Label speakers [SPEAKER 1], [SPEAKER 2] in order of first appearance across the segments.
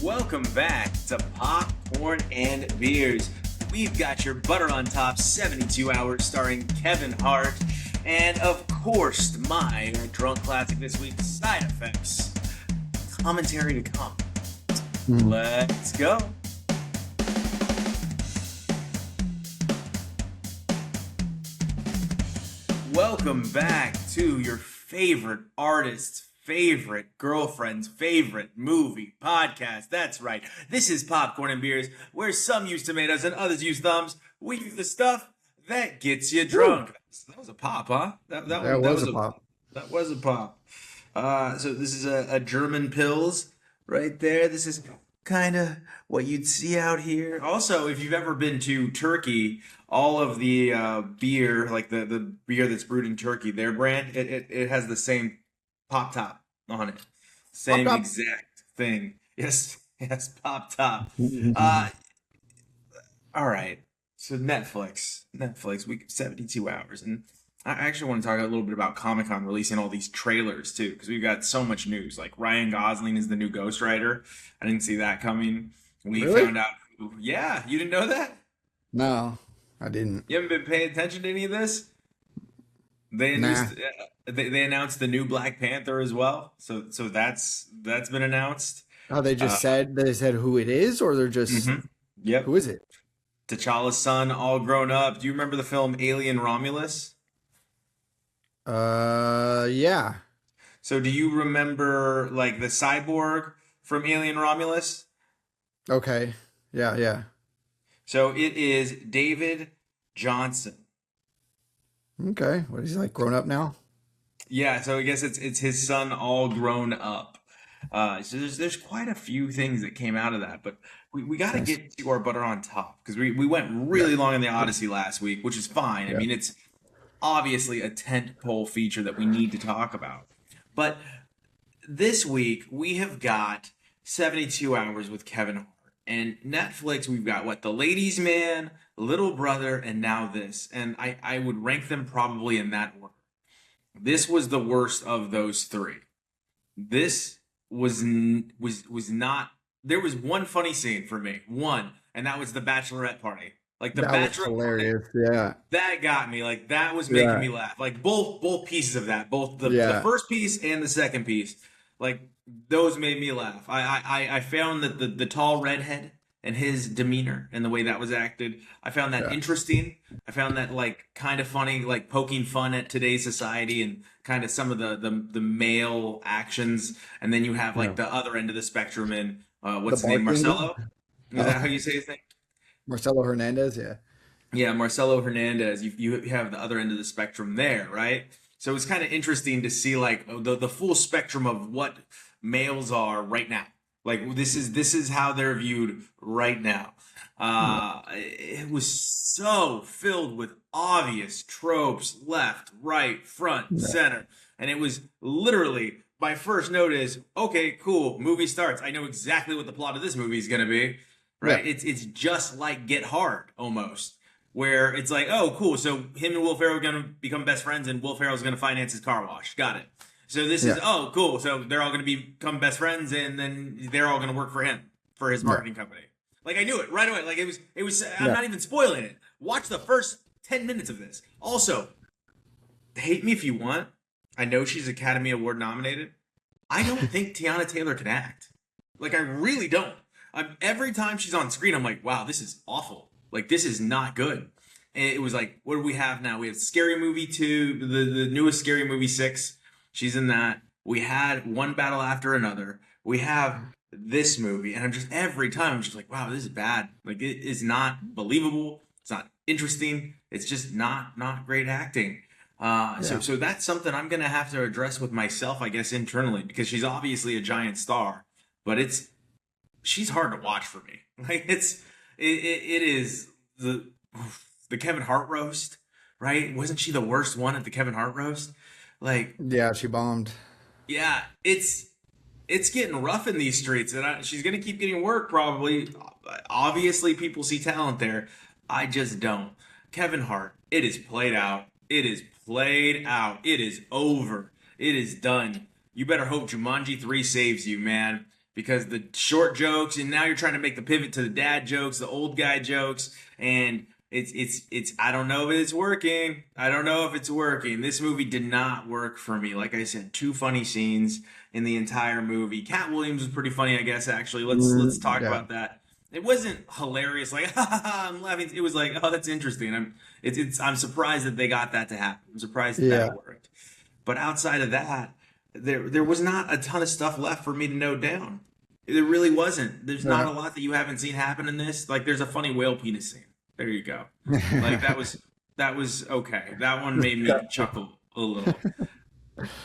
[SPEAKER 1] Welcome back to Popcorn and Beers. We've got your butter on top 72 hours starring Kevin Hart. And of course, my drunk classic this week, Side Effects. Commentary to come. Let's go. Welcome back to your favorite artist's favorite girlfriend's favorite movie podcast. That's right. This is Popcorn and Beers, where some use tomatoes and others use thumbs. We do the stuff that gets you drunk. That was a pop, huh? That was a pop. That was a pop. So this is a German Pils right there. This is kind of what you'd see out here. Also, if you've ever been to Turkey, all of the beer, like the beer that's brewed in Turkey, their brand, it has the same pop top on it. Same exact thing. Yes, pop top. All right. So Netflix, week of 72 hours. And I actually want to talk a little bit about Comic-Con releasing all these trailers too, because we've got so much news. Like Ryan Gosling is the new Ghost Rider. I didn't see that coming. We found out. Yeah, you didn't know that?
[SPEAKER 2] No, I didn't.
[SPEAKER 1] You haven't been paying attention to any of this? They announced the new Black Panther as well. So that's been announced.
[SPEAKER 2] Oh, they said who it is, or they're just
[SPEAKER 1] Yep.
[SPEAKER 2] Who is it?
[SPEAKER 1] T'Challa's son, all grown up. Do you remember the film Alien Romulus?
[SPEAKER 2] Yeah.
[SPEAKER 1] So do you remember like the cyborg from Alien Romulus?
[SPEAKER 2] Okay. Yeah.
[SPEAKER 1] So it is David Johnson.
[SPEAKER 2] Okay. What is he, like, grown up now?
[SPEAKER 1] Yeah, so I guess it's his son all grown up. So there's quite a few things that came out of that, but we got to get to our butter on top because we went really long in the Odyssey last week, which is fine. I mean, it's obviously a tentpole feature that we need to talk about. But this week we have got 72 hours with Kevin Hart. And Netflix, we've got The Ladies' Man, Little Brother, and now this. And I would rank them probably in that order. This was the worst of those three. This was not. There was one funny scene for me, and that was the bachelorette party. Like the bachelorette
[SPEAKER 2] was hilarious.
[SPEAKER 1] party,
[SPEAKER 2] yeah,
[SPEAKER 1] that got me. Like that was making me laugh. Like both pieces of that, both the first piece and the second piece. Like those made me laugh. I found that the tall redhead and his demeanor and the way that was acted, I found that interesting. I found that like kind of funny, like poking fun at today's society and kind of some of the male actions. And then you have like the other end of the spectrum and what's his name? Marcelo? Is that how you say his name?
[SPEAKER 2] Marcelo Hernandez, yeah.
[SPEAKER 1] Yeah, Marcelo Hernandez. You have the other end of the spectrum there, right? So it's kind of interesting to see like the full spectrum of what males are right now. Like this is how they're viewed right now. It was so filled with obvious tropes, left, right, front, center, and it was literally my first note is okay, cool. Movie starts. I know exactly what the plot of this movie is going to be. Right? Yeah. It's just like Get Hard almost. Where it's like, oh, cool. So him and Will Ferrell are going to become best friends and Will Ferrell's going to finance his car wash. Got it. So this is, oh, cool. So they're all going to become best friends and then they're all going to work for him, for his marketing company. Like I knew it right away. Like it was, I'm not even spoiling it. Watch the first 10 minutes of this. Also, hate me if you want. I know she's Academy Award nominated. I don't think Tiana Taylor can act. Like I really don't. Every time she's on screen, I'm like, wow, this is awful. Like, this is not good. And it was like, what do we have now? We have Scary Movie 2, the newest Scary Movie 6. She's in that. We had One Battle After Another. We have this movie. And every time, I'm just like, wow, this is bad. Like, it is not believable. It's not interesting. It's just not great acting. So that's something I'm going to have to address with myself, I guess, internally. Because she's obviously a giant star. But she's hard to watch for me. Like, it is the Kevin Hart roast, right? Wasn't she the worst one at the Kevin Hart roast? Like,
[SPEAKER 2] yeah, she bombed.
[SPEAKER 1] Yeah, it's getting rough in these streets, and she's gonna keep getting work probably. Obviously, people see talent there. I just don't. Kevin Hart, it is played out. It is played out. It is over. It is done. You better hope Jumanji 3 saves you, man. because the short jokes, and now you're trying to make the pivot to the dad jokes, the old guy jokes, and it's I don't know if it's working. I don't know if it's working. This movie did not work for me. Like I said, two funny scenes in the entire movie. Cat Williams was pretty funny, I guess. Actually, let's talk
[SPEAKER 2] Yeah.
[SPEAKER 1] about that. It wasn't hilarious, like ha ha ha, I'm laughing. It was like, oh, that's interesting. I'm surprised that they got that to happen. I'm surprised that
[SPEAKER 2] Yeah.
[SPEAKER 1] that worked. But outside of that, there was not a ton of stuff left for me to note down. There really wasn't. There's not
[SPEAKER 2] Yeah.
[SPEAKER 1] a lot that you haven't seen happen in this. Like there's a funny whale penis scene. There you go. Like that was okay. That one made me
[SPEAKER 2] Gotcha.
[SPEAKER 1] chuckle a little.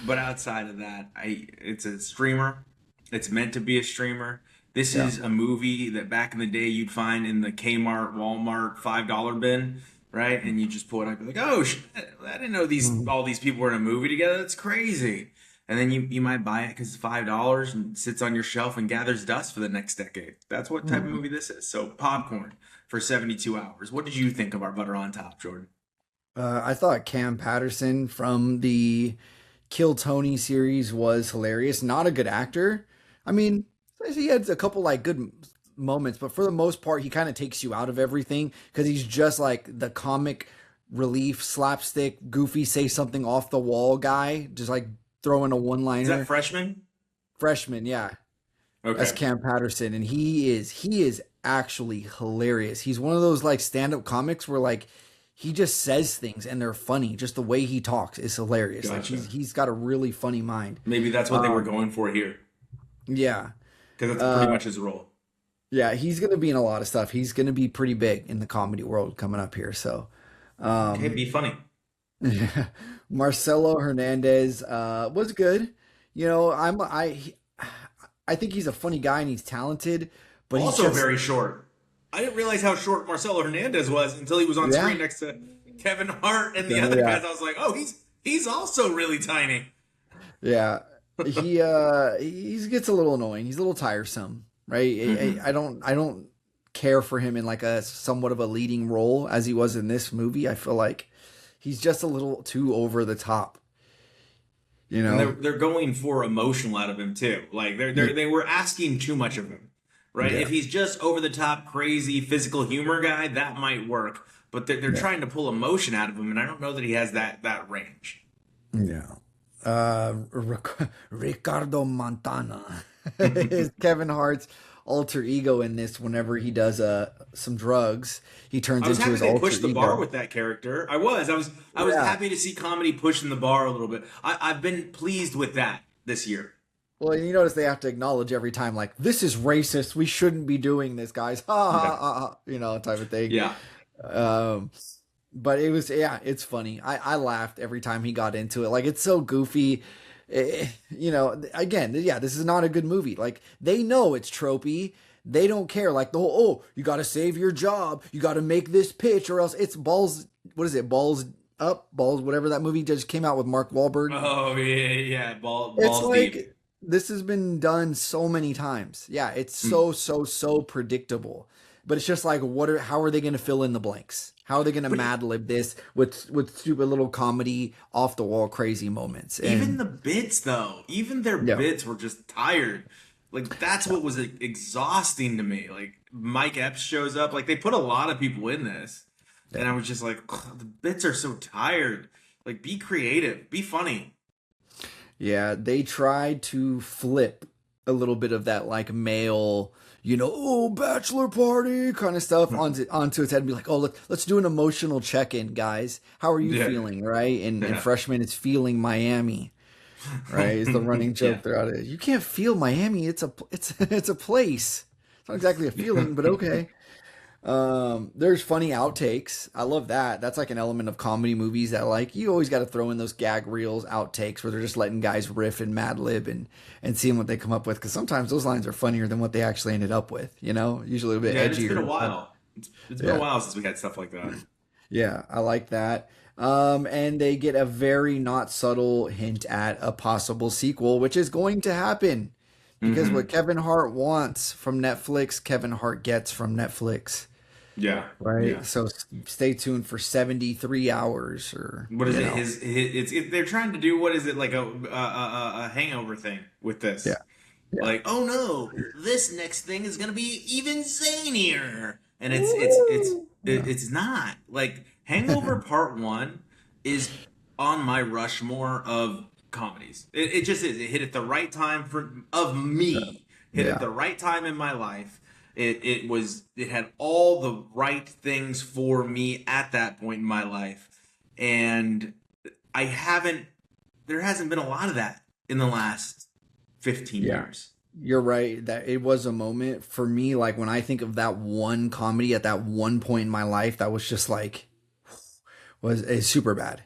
[SPEAKER 1] But outside of that, I it's a streamer. It's meant to be a streamer. This
[SPEAKER 2] Yeah.
[SPEAKER 1] is a movie that back in the day you'd find in the Kmart, Walmart $5 bin, right? And you just pull it up, like, oh shit, I didn't know these
[SPEAKER 2] Mhm.
[SPEAKER 1] all these people were in a movie together. That's crazy. And then you might buy it because it's $5 and sits on your shelf and gathers dust for the next decade. That's what type of
[SPEAKER 2] Mhm.
[SPEAKER 1] movie this is. So popcorn for 72 hours. What did you think of our butter on top, Jordan?
[SPEAKER 2] I thought Cam Patterson from the Kill Tony series was hilarious. Not a good actor. I mean, he had a couple like good moments, but for the most part, he kind of takes you out of everything because he's just like the comic relief, slapstick, goofy, say something off the wall guy, just like throwing a one
[SPEAKER 1] Is that
[SPEAKER 2] liner.
[SPEAKER 1] freshman?
[SPEAKER 2] Freshman, yeah, that's
[SPEAKER 1] Okay.
[SPEAKER 2] Cam Patterson, and he is actually hilarious. He's one of those like stand up comics where like he just says things and they're funny. Just the way he talks is hilarious. Like
[SPEAKER 1] Gotcha.
[SPEAKER 2] he's got a really funny mind.
[SPEAKER 1] Maybe that's what they were
[SPEAKER 2] Um,
[SPEAKER 1] going for here,
[SPEAKER 2] yeah,
[SPEAKER 1] because that's pretty
[SPEAKER 2] uh,
[SPEAKER 1] much his role.
[SPEAKER 2] yeah, he's gonna be in a lot of stuff. He's gonna be pretty big in the comedy world coming up here. So,
[SPEAKER 1] Okay,
[SPEAKER 2] um,
[SPEAKER 1] be funny.
[SPEAKER 2] Marcelo Hernandez was good. You know, I think he's a funny guy and he's talented, but he's
[SPEAKER 1] Also
[SPEAKER 2] just
[SPEAKER 1] very short. I didn't realize how short Marcelo Hernandez was until he was on
[SPEAKER 2] yeah,
[SPEAKER 1] screen next to Kevin Hart and the
[SPEAKER 2] yeah,
[SPEAKER 1] other
[SPEAKER 2] yeah.
[SPEAKER 1] guys. I was like, oh, he's also really tiny.
[SPEAKER 2] Yeah, he gets a little annoying. He's a little tiresome, right?
[SPEAKER 1] Hmm.
[SPEAKER 2] I don't care for him in like a somewhat of a leading role as he was in this movie. I feel like he's just a little too over the top, you
[SPEAKER 1] And they're
[SPEAKER 2] know?
[SPEAKER 1] they're going for emotional out of him too. Like
[SPEAKER 2] Yeah,
[SPEAKER 1] they were asking too much of him, right?
[SPEAKER 2] yeah,
[SPEAKER 1] If he's just over the top, crazy physical humor guy, that might work. But they're
[SPEAKER 2] yeah.
[SPEAKER 1] trying to pull emotion out of him, and I don't know that he has that range.
[SPEAKER 2] Yeah. Ricardo Montana is Kevin Hart's alter ego in this. Whenever he does some drugs, he turns
[SPEAKER 1] I was
[SPEAKER 2] into
[SPEAKER 1] happy
[SPEAKER 2] his
[SPEAKER 1] they
[SPEAKER 2] alter
[SPEAKER 1] pushed the bar
[SPEAKER 2] ego.
[SPEAKER 1] with that character. I was
[SPEAKER 2] Yeah.
[SPEAKER 1] happy to see comedy pushing the bar a little bit. I've been pleased with that this year.
[SPEAKER 2] Well, you notice they have to acknowledge every time, like, this is racist. We shouldn't be doing this, guys. Ha ha
[SPEAKER 1] Yeah.
[SPEAKER 2] ha, ha, type of thing.
[SPEAKER 1] Yeah.
[SPEAKER 2] Um, but it was, yeah, it's funny. I laughed every time he got into it. Like, it's so goofy. Again, yeah, this is not a good movie. Like, they know it's tropey. They don't care. Like, the whole, oh, you got to save your job. You got to make this pitch or else it's balls. What is it? Balls up, balls, whatever that movie just came out with Mark Wahlberg.
[SPEAKER 1] Oh yeah, yeah.
[SPEAKER 2] It's
[SPEAKER 1] Balls deep.
[SPEAKER 2] like this has been done so many times. Yeah, it's
[SPEAKER 1] Mm.
[SPEAKER 2] so predictable. But it's just like how are they going to fill in the blanks? How are they going to
[SPEAKER 1] But
[SPEAKER 2] mad lib this with stupid little comedy off the wall crazy moments?
[SPEAKER 1] even
[SPEAKER 2] And
[SPEAKER 1] the bits though, even their
[SPEAKER 2] yeah.
[SPEAKER 1] bits were just tired. Like that's what was exhausting to me. Like Mike Epps shows up. Like they put a lot of people in this, and I
[SPEAKER 2] Yeah.
[SPEAKER 1] was just like, "Ugh, the bits are so tired. Like be creative, be funny.
[SPEAKER 2] Yeah, they tried to flip a little bit of that like male, oh, bachelor party kind of stuff onto its head and be like, oh, let's do an emotional check-in, guys. How are you
[SPEAKER 1] Yeah,
[SPEAKER 2] feeling, right? And
[SPEAKER 1] yeah,
[SPEAKER 2] freshman is feeling Miami, right? Is the running
[SPEAKER 1] yeah.
[SPEAKER 2] joke throughout it. You can't feel Miami. It's a place. It's not exactly a feeling, but okay. There's funny outtakes. I love that. That's like an element of comedy movies that like you always got to throw in those gag reels, outtakes where they're just letting guys riff and mad lib and seeing what they come up with. Because sometimes those lines are funnier than what they actually ended up with. Usually a bit
[SPEAKER 1] Yeah, and it's been
[SPEAKER 2] edgier
[SPEAKER 1] a
[SPEAKER 2] and fun.
[SPEAKER 1] while. It's been a
[SPEAKER 2] Yeah,
[SPEAKER 1] while since we had stuff like that.
[SPEAKER 2] yeah, I like that. And they get a very not subtle hint at a possible sequel, which is going to happen because what
[SPEAKER 1] Hmm.
[SPEAKER 2] Kevin Hart wants from Netflix, Kevin Hart gets from Netflix.
[SPEAKER 1] Yeah,
[SPEAKER 2] Right.
[SPEAKER 1] yeah.
[SPEAKER 2] So stay tuned for 73 hours or,
[SPEAKER 1] What is it? They're trying to do what is it like a hangover thing with
[SPEAKER 2] yeah.
[SPEAKER 1] this?
[SPEAKER 2] Yeah.
[SPEAKER 1] Like, oh no, this next thing is gonna be even zanier, and
[SPEAKER 2] Woo! Yeah.
[SPEAKER 1] it's not. Like Hangover Part One is on my Rushmore of comedies. It just is. It hit at the right time for of me. Hit at
[SPEAKER 2] Yeah.
[SPEAKER 1] the right time in my life. It had all the right things for me at that point in my life, and I haven't. There hasn't been a lot of that in the last 15
[SPEAKER 2] Yeah.
[SPEAKER 1] years.
[SPEAKER 2] You're right that it was a moment for me. Like when I think of that one comedy at that one point in my life, that was just like was a super bad,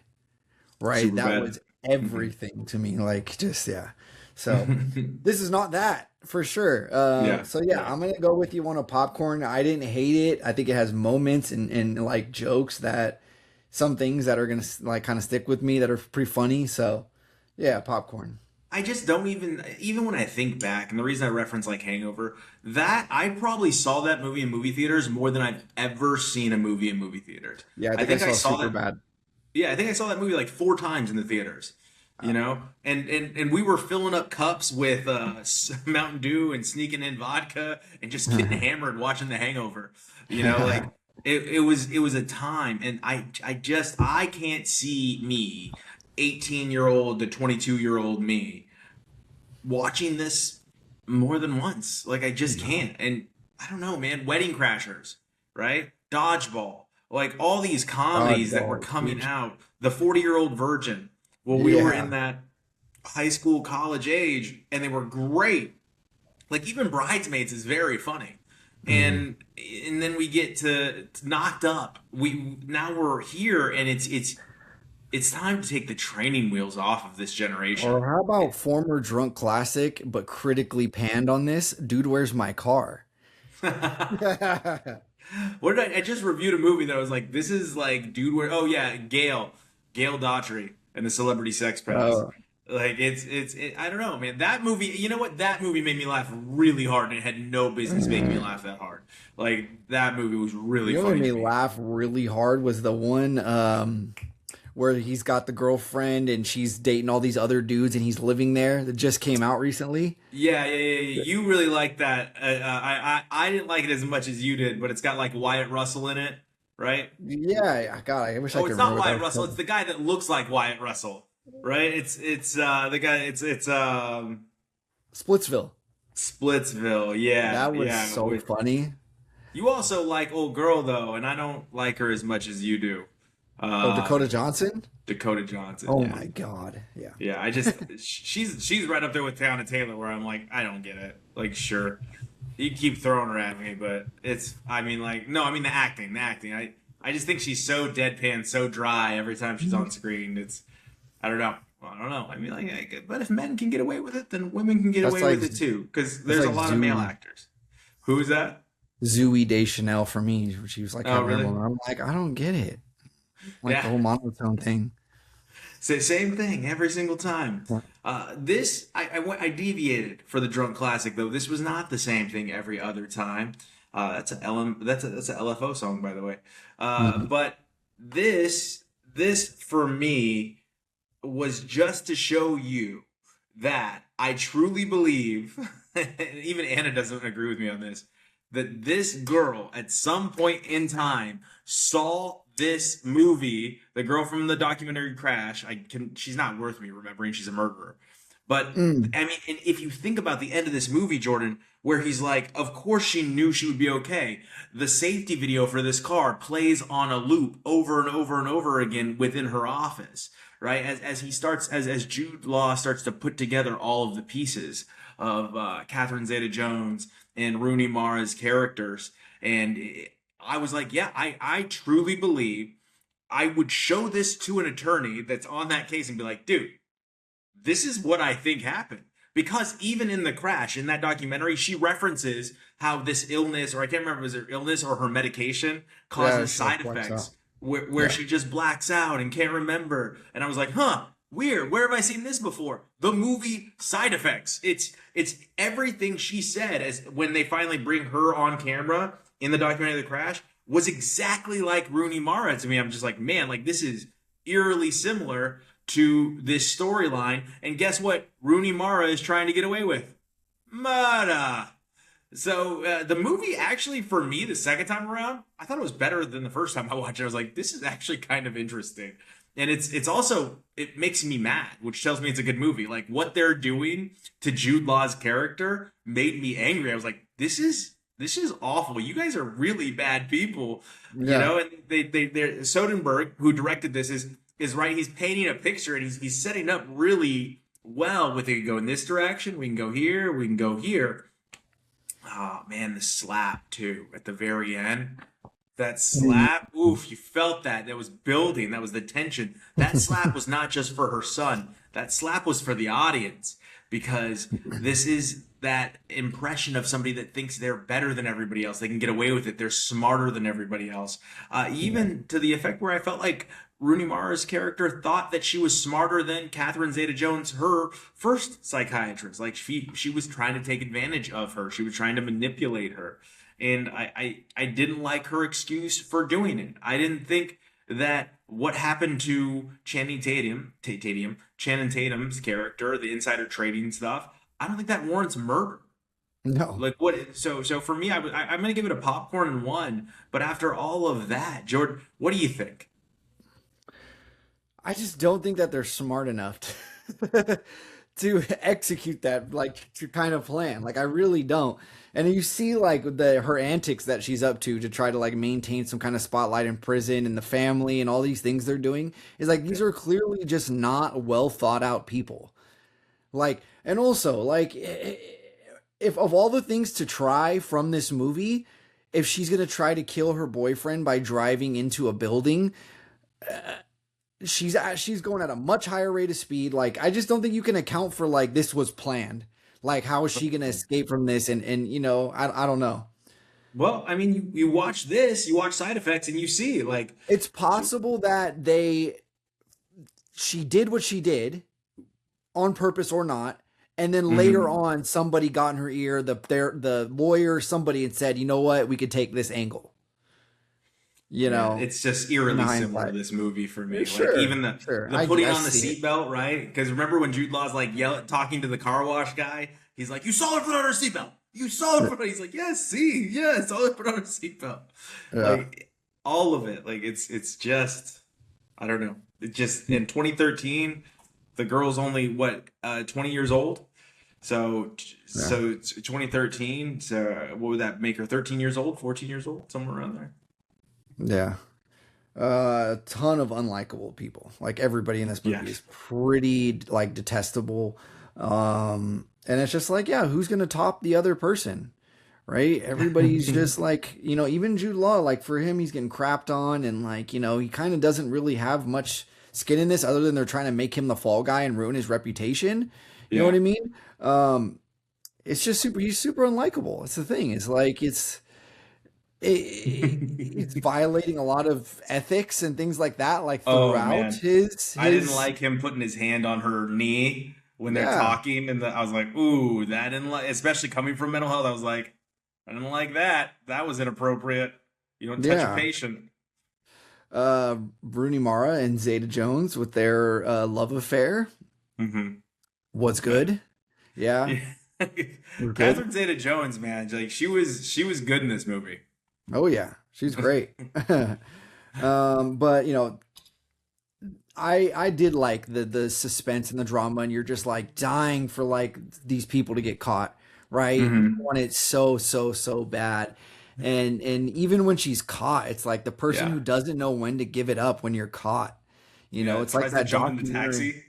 [SPEAKER 2] right?
[SPEAKER 1] Super
[SPEAKER 2] That
[SPEAKER 1] bad.
[SPEAKER 2] was everything to me. Like just yeah. So this is not that for sure.
[SPEAKER 1] Yeah,
[SPEAKER 2] So yeah,
[SPEAKER 1] yeah.
[SPEAKER 2] I'm gonna go with you on a popcorn. I didn't hate it. I think it has moments and like jokes that some things that are gonna like kind of stick with me that are pretty funny. So yeah, popcorn.
[SPEAKER 1] I just don't even when I think back, and the reason I reference like Hangover, that I probably saw that movie in movie theaters more than I've ever seen a movie in movie theaters.
[SPEAKER 2] Yeah, I
[SPEAKER 1] I
[SPEAKER 2] think I
[SPEAKER 1] think I
[SPEAKER 2] saw
[SPEAKER 1] saw
[SPEAKER 2] super
[SPEAKER 1] that.
[SPEAKER 2] bad.
[SPEAKER 1] Yeah, I think I saw that movie like 4 times in the theaters. You know, and we were filling up cups with Mountain Dew and sneaking in vodka and just getting hammered watching The Hangover. You know, like it was a time, and I can't see me, 18-year-old to 22-year-old me watching this more than once. Like I just
[SPEAKER 2] No.
[SPEAKER 1] can't. And I don't know, man. Wedding Crashers, right? Dodgeball, like all these comedies that were
[SPEAKER 2] Dodgeball,
[SPEAKER 1] coming
[SPEAKER 2] huge.
[SPEAKER 1] out. The 40-Year-Old Virgin. Well, we were in
[SPEAKER 2] Yeah.
[SPEAKER 1] that high school, college age, and they were great. Like even Bridesmaids is very funny.
[SPEAKER 2] Mhm.
[SPEAKER 1] And then we get to Knocked Up. We now we're here, and it's time to take the training wheels off of this generation.
[SPEAKER 2] Or how about former drunk classic, but critically panned on this? Dude, where's my car?
[SPEAKER 1] What did I just reviewed a movie that I was like, this is like, dude, where? Oh yeah, Gail Daughtry and the Celebrity Sex Pest.
[SPEAKER 2] Oh,
[SPEAKER 1] Like I don't know, man. That movie, you know what? That movie made me laugh really hard, and it had no business making me laugh that hard. Like that movie was really
[SPEAKER 2] you know what
[SPEAKER 1] funny
[SPEAKER 2] made
[SPEAKER 1] to
[SPEAKER 2] me
[SPEAKER 1] me.
[SPEAKER 2] laugh really hard was the one where he's got the girlfriend and she's dating all these other dudes and he's living there that just came out recently.
[SPEAKER 1] Yeah, yeah, yeah, yeah. You really like that. I didn't like it as much as you did, but it's got like Wyatt Russell in it, right?
[SPEAKER 2] Yeah, God, I wish I
[SPEAKER 1] Oh,
[SPEAKER 2] could
[SPEAKER 1] it's not
[SPEAKER 2] remember what that
[SPEAKER 1] Wyatt
[SPEAKER 2] was
[SPEAKER 1] Russell.
[SPEAKER 2] called.
[SPEAKER 1] It's the guy that looks like Wyatt Russell, right? It's the guy. It's
[SPEAKER 2] Splitsville.
[SPEAKER 1] Splitsville. Yeah,
[SPEAKER 2] That was
[SPEAKER 1] yeah.
[SPEAKER 2] so funny.
[SPEAKER 1] You also like old girl though, and I don't like her as much as you do.
[SPEAKER 2] Oh, Dakota
[SPEAKER 1] Um,
[SPEAKER 2] Johnson?
[SPEAKER 1] Dakota Johnson.
[SPEAKER 2] Oh
[SPEAKER 1] Yeah,
[SPEAKER 2] my God. Yeah.
[SPEAKER 1] yeah. I just she's right up there with Towna Taylor, where I'm like, I don't get it. Like, sure, you keep throwing her at me, but it's. I mean, like, no, I mean the acting, the acting. I just think she's so deadpan, so dry every time she's on screen. It's. I don't know. I don't know. I mean, but if men can get away with it, then women can get
[SPEAKER 2] That's
[SPEAKER 1] away
[SPEAKER 2] like
[SPEAKER 1] with it too. Because
[SPEAKER 2] that's
[SPEAKER 1] there's a
[SPEAKER 2] like
[SPEAKER 1] lot of male actors. Who's that?
[SPEAKER 2] Zooey Deschanel for me. She was like
[SPEAKER 1] Oh,
[SPEAKER 2] having her
[SPEAKER 1] really?
[SPEAKER 2] moment. I'm like, I don't get it. Like the
[SPEAKER 1] Yeah.
[SPEAKER 2] whole monotone thing.
[SPEAKER 1] Same thing every single time.
[SPEAKER 2] Yeah.
[SPEAKER 1] This I deviated for the drunk classic though. This was not the same thing every other time. That's a LM, that's a LFO song by the way.
[SPEAKER 2] Mhm.
[SPEAKER 1] But this for me was just to show you that I truly believe, and even Anna doesn't agree with me on this, that this girl at some point in time saw this movie, the girl from the documentary Crash. She's not worth me remembering, she's a murderer. But
[SPEAKER 2] Mm.
[SPEAKER 1] I mean, and if you think about the end of this movie, Jordan, where he's like, of course she knew she would be okay. The safety video for this car plays on a loop over and over and over again within her office, right? As he starts, as Jude Law starts to put together all of the pieces of Catherine Zeta-Jones and Rooney Mara's characters, and I was like, yeah, I truly believe I would show this to an attorney that's on that case and be like, dude, this is what I think happened. Because even in the crash, in that documentary, she references how this illness, or I can't remember if it was her illness or her medication,
[SPEAKER 2] Yeah,
[SPEAKER 1] causes
[SPEAKER 2] she like
[SPEAKER 1] side
[SPEAKER 2] blacks out.
[SPEAKER 1] effects where
[SPEAKER 2] Yeah.
[SPEAKER 1] she just blacks out and can't remember. And I was like, huh, weird. Where have I seen this before? The movie Side Effects. It's everything she said as when they finally bring her on camera in the documentary of the crash was exactly like Rooney Mara to me. I'm just like, man, like this is eerily similar to this storyline. And guess what? Rooney Mara is trying to get away with murder. So the movie actually, for me, the second time around, I thought it was better than the first time I watched it. I was like, this is actually kind of interesting, and it's also it makes me mad, which tells me it's a good movie. Like what they're doing to Jude Law's character made me angry. I was like, this is awful. You guys are really bad people, you
[SPEAKER 2] Yeah.
[SPEAKER 1] know. And they Soderbergh, who directed this, is right. He's painting a picture and he's setting up really well with it. We can go in this direction, we can go here, we can go here. Oh man, the slap too at the very end. That slap, oof, you felt that. That was building. That was the tension. That slap was not just for her son. That slap was for the audience because this is that impression of somebody that thinks they're better than everybody else. They can get away with it. They're smarter than everybody else. Even to the effect where I felt like Rooney Mara's character thought that she was smarter than Catherine Zeta-Jones, her first psychiatrist. Like she was trying to take advantage of her. She was trying to manipulate her. And I didn't like her excuse for doing it. I didn't think that what happened to Channing Tatum's character, the insider trading stuff, I don't think that warrants murder.
[SPEAKER 2] No.
[SPEAKER 1] Like what? So for me, I'm gonna give it a popcorn and one. But after all of that, Jordan, what do you think?
[SPEAKER 2] I just don't think that they're smart enough to execute that, like to kind of plan. Like I really don't. And you see like the her antics that she's up to try to like maintain some kind of spotlight in prison and the family and all these things they're doing is like these are clearly just not well thought out people. Like and also like if of all the things to try from this movie, if she's going to try to kill her boyfriend by driving into a building, she's going at a much higher rate of speed. Like I just don't think you can account for like this was planned. Like how is she gonna escape from this? And you know I don't know.
[SPEAKER 1] Well, I mean, you watch this, you watch Side Effects, and you see like,
[SPEAKER 2] It's possible that she did what she did on purpose or not, and then later
[SPEAKER 1] mhm.
[SPEAKER 2] on somebody got in her ear, the lawyer, somebody, and said, you know what, we could take this angle. You
[SPEAKER 1] Yeah,
[SPEAKER 2] know,
[SPEAKER 1] it's just
[SPEAKER 2] in
[SPEAKER 1] eerily similar to
[SPEAKER 2] hindsight.
[SPEAKER 1] this movie for me. Like
[SPEAKER 2] Sure,
[SPEAKER 1] even the
[SPEAKER 2] sure,
[SPEAKER 1] the putting
[SPEAKER 2] I
[SPEAKER 1] on the
[SPEAKER 2] see it.
[SPEAKER 1] seatbelt, right? Because remember when Jude Law's like talking to the car wash guy, he's like, "You saw her put on her seatbelt. You saw her put on." He's like, "Yes, see, yeah, I saw her put on her seatbelt."
[SPEAKER 2] Yeah.
[SPEAKER 1] Like all of it, like it's just I don't know. It just in 2013, the girl's only what 20 years old. So
[SPEAKER 2] Yeah.
[SPEAKER 1] so it's 2013. So what would that make her? 13 years old, 14 years old, somewhere around there.
[SPEAKER 2] Yeah. A ton of unlikable people. Like everybody in this
[SPEAKER 1] Yeah.
[SPEAKER 2] movie is pretty like detestable. And it's just like, yeah, who's gonna top the other person? Right? Everybody's just like, you know, even Jude Law, like for him, he's getting crapped on and like, you know, he kind of doesn't really have much skin in this other than they're trying to make him the fall guy and ruin his reputation. You know what
[SPEAKER 1] Yeah.
[SPEAKER 2] I mean? Um, it's just he's super unlikable. It's the thing. It's like it's violating a lot of ethics and things like that, like
[SPEAKER 1] Oh
[SPEAKER 2] throughout
[SPEAKER 1] man, I didn't
[SPEAKER 2] his
[SPEAKER 1] like him putting his hand on her knee when they're
[SPEAKER 2] yeah,
[SPEAKER 1] talking, and I was like, "Ooh, that didn't like." Especially coming from mental health, I was like, "I didn't like that. That was inappropriate. You don't touch a
[SPEAKER 2] yeah.
[SPEAKER 1] patient."
[SPEAKER 2] Rooney Mara and Zeta Jones with their love affair
[SPEAKER 1] Hmm.
[SPEAKER 2] was good. Yeah,
[SPEAKER 1] Yeah.
[SPEAKER 2] was good.
[SPEAKER 1] Catherine Zeta-Jones, man, like she was good in this movie.
[SPEAKER 2] Oh yeah, she's great. But you know, I did like the suspense and the drama, and you're just like dying for like these people to get caught, right? You
[SPEAKER 1] Hmm.
[SPEAKER 2] want it so bad. And even when she's caught, it's like the person
[SPEAKER 1] Yeah,
[SPEAKER 2] who doesn't know when to give it up when you're caught. You know,
[SPEAKER 1] yeah.
[SPEAKER 2] it's like
[SPEAKER 1] Tries to
[SPEAKER 2] that
[SPEAKER 1] jump in the
[SPEAKER 2] documentary.
[SPEAKER 1] taxi.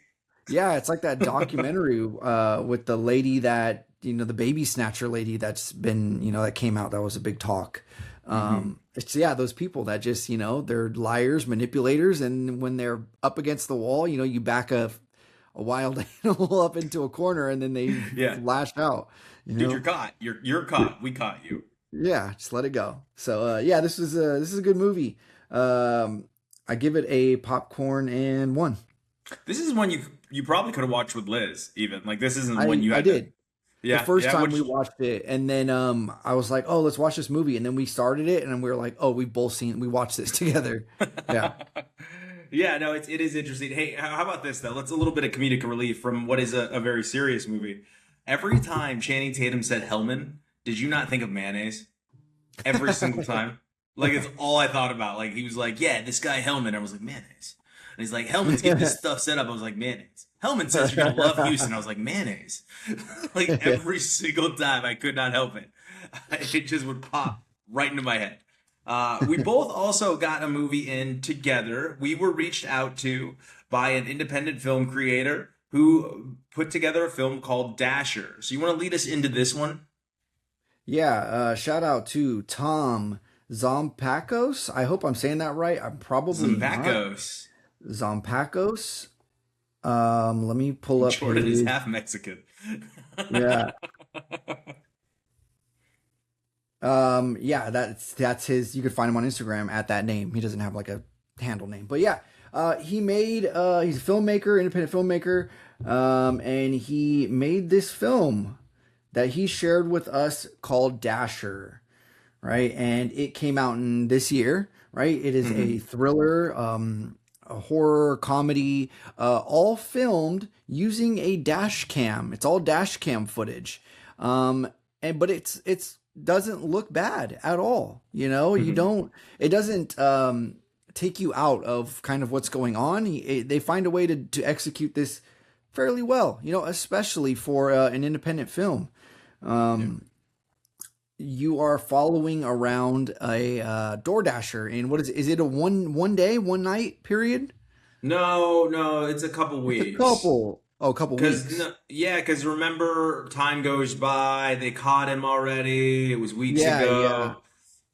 [SPEAKER 2] Yeah, it's like that documentary with the lady that, you know, the baby snatcher lady that's been, you know, that came out that was a big talk.
[SPEAKER 1] Hmm.
[SPEAKER 2] It's yeah, those people that just, you know, they're liars, manipulators, and when they're up against the wall, you know, you back a wild animal up into a corner and then they
[SPEAKER 1] Yeah,
[SPEAKER 2] lash out, you
[SPEAKER 1] dude, you're
[SPEAKER 2] know.
[SPEAKER 1] caught. You're caught. We caught you.
[SPEAKER 2] Yeah, just let it go. So yeah, this is a good movie. I give it a popcorn and one.
[SPEAKER 1] This is one you probably could have watched with Liz. Even like this isn't one you
[SPEAKER 2] I
[SPEAKER 1] had to.
[SPEAKER 2] did. The
[SPEAKER 1] Yeah,
[SPEAKER 2] first
[SPEAKER 1] yeah.
[SPEAKER 2] time we
[SPEAKER 1] Which
[SPEAKER 2] watched it, and then I was like, "Oh, let's watch this movie," and then we started it, and we were like, "Oh, we watched this together." Yeah,
[SPEAKER 1] yeah, no, it is interesting. Hey, how about this though? Let's a little bit of comedic relief from what is a very serious movie. Every time Channing Tatum said Hellman, did you not think of mayonnaise? Every single time. Like it's all I thought about. Like he was like, "Yeah, this guy Hellman." I was like, "Mayonnaise." And he's like, "Hellman's getting this stuff set up." I was like, "Mayonnaise." Hellman says you're gonna love Houston. I was like, "Mayonnaise." Like every single time, I could not help it. It just would pop right into my head. We both also got a movie in together. We were reached out to by an independent film creator who put together a film called Dasher. So you want to lead us into this one?
[SPEAKER 2] Yeah, shout out to Tom Zompakos. I hope I'm saying that right. I'm probably not.
[SPEAKER 1] Zimbacos.
[SPEAKER 2] Zompakos. Let me pull up
[SPEAKER 1] Jordan is
[SPEAKER 2] his.
[SPEAKER 1] half Mexican.
[SPEAKER 2] Yeah. Yeah, that's his. You could find him on Instagram at that name. He doesn't have like a handle name, but yeah, he made. He's a filmmaker, independent filmmaker, and he made this film that he shared with us called Dasher, right? And it came out in this year, right? It is a
[SPEAKER 1] Hmm.
[SPEAKER 2] thriller, a horror comedy, all filmed using a dash cam. It's all dash cam footage, and but it's doesn't look bad at all. You know, you
[SPEAKER 1] Hmm.
[SPEAKER 2] don't. It doesn't take you out of kind of what's going on. They find a way to execute this fairly well. You know, especially for an independent film.
[SPEAKER 1] Yeah.
[SPEAKER 2] Um, you are following around a DoorDasher in what is it a one day, one night period?
[SPEAKER 1] No, no, it's a couple
[SPEAKER 2] It's a
[SPEAKER 1] weeks.
[SPEAKER 2] couple. Oh, a couple
[SPEAKER 1] Cause
[SPEAKER 2] weeks.
[SPEAKER 1] no, yeah, cause remember, time goes by. They caught him already. It was weeks
[SPEAKER 2] Yeah, yeah,
[SPEAKER 1] ago.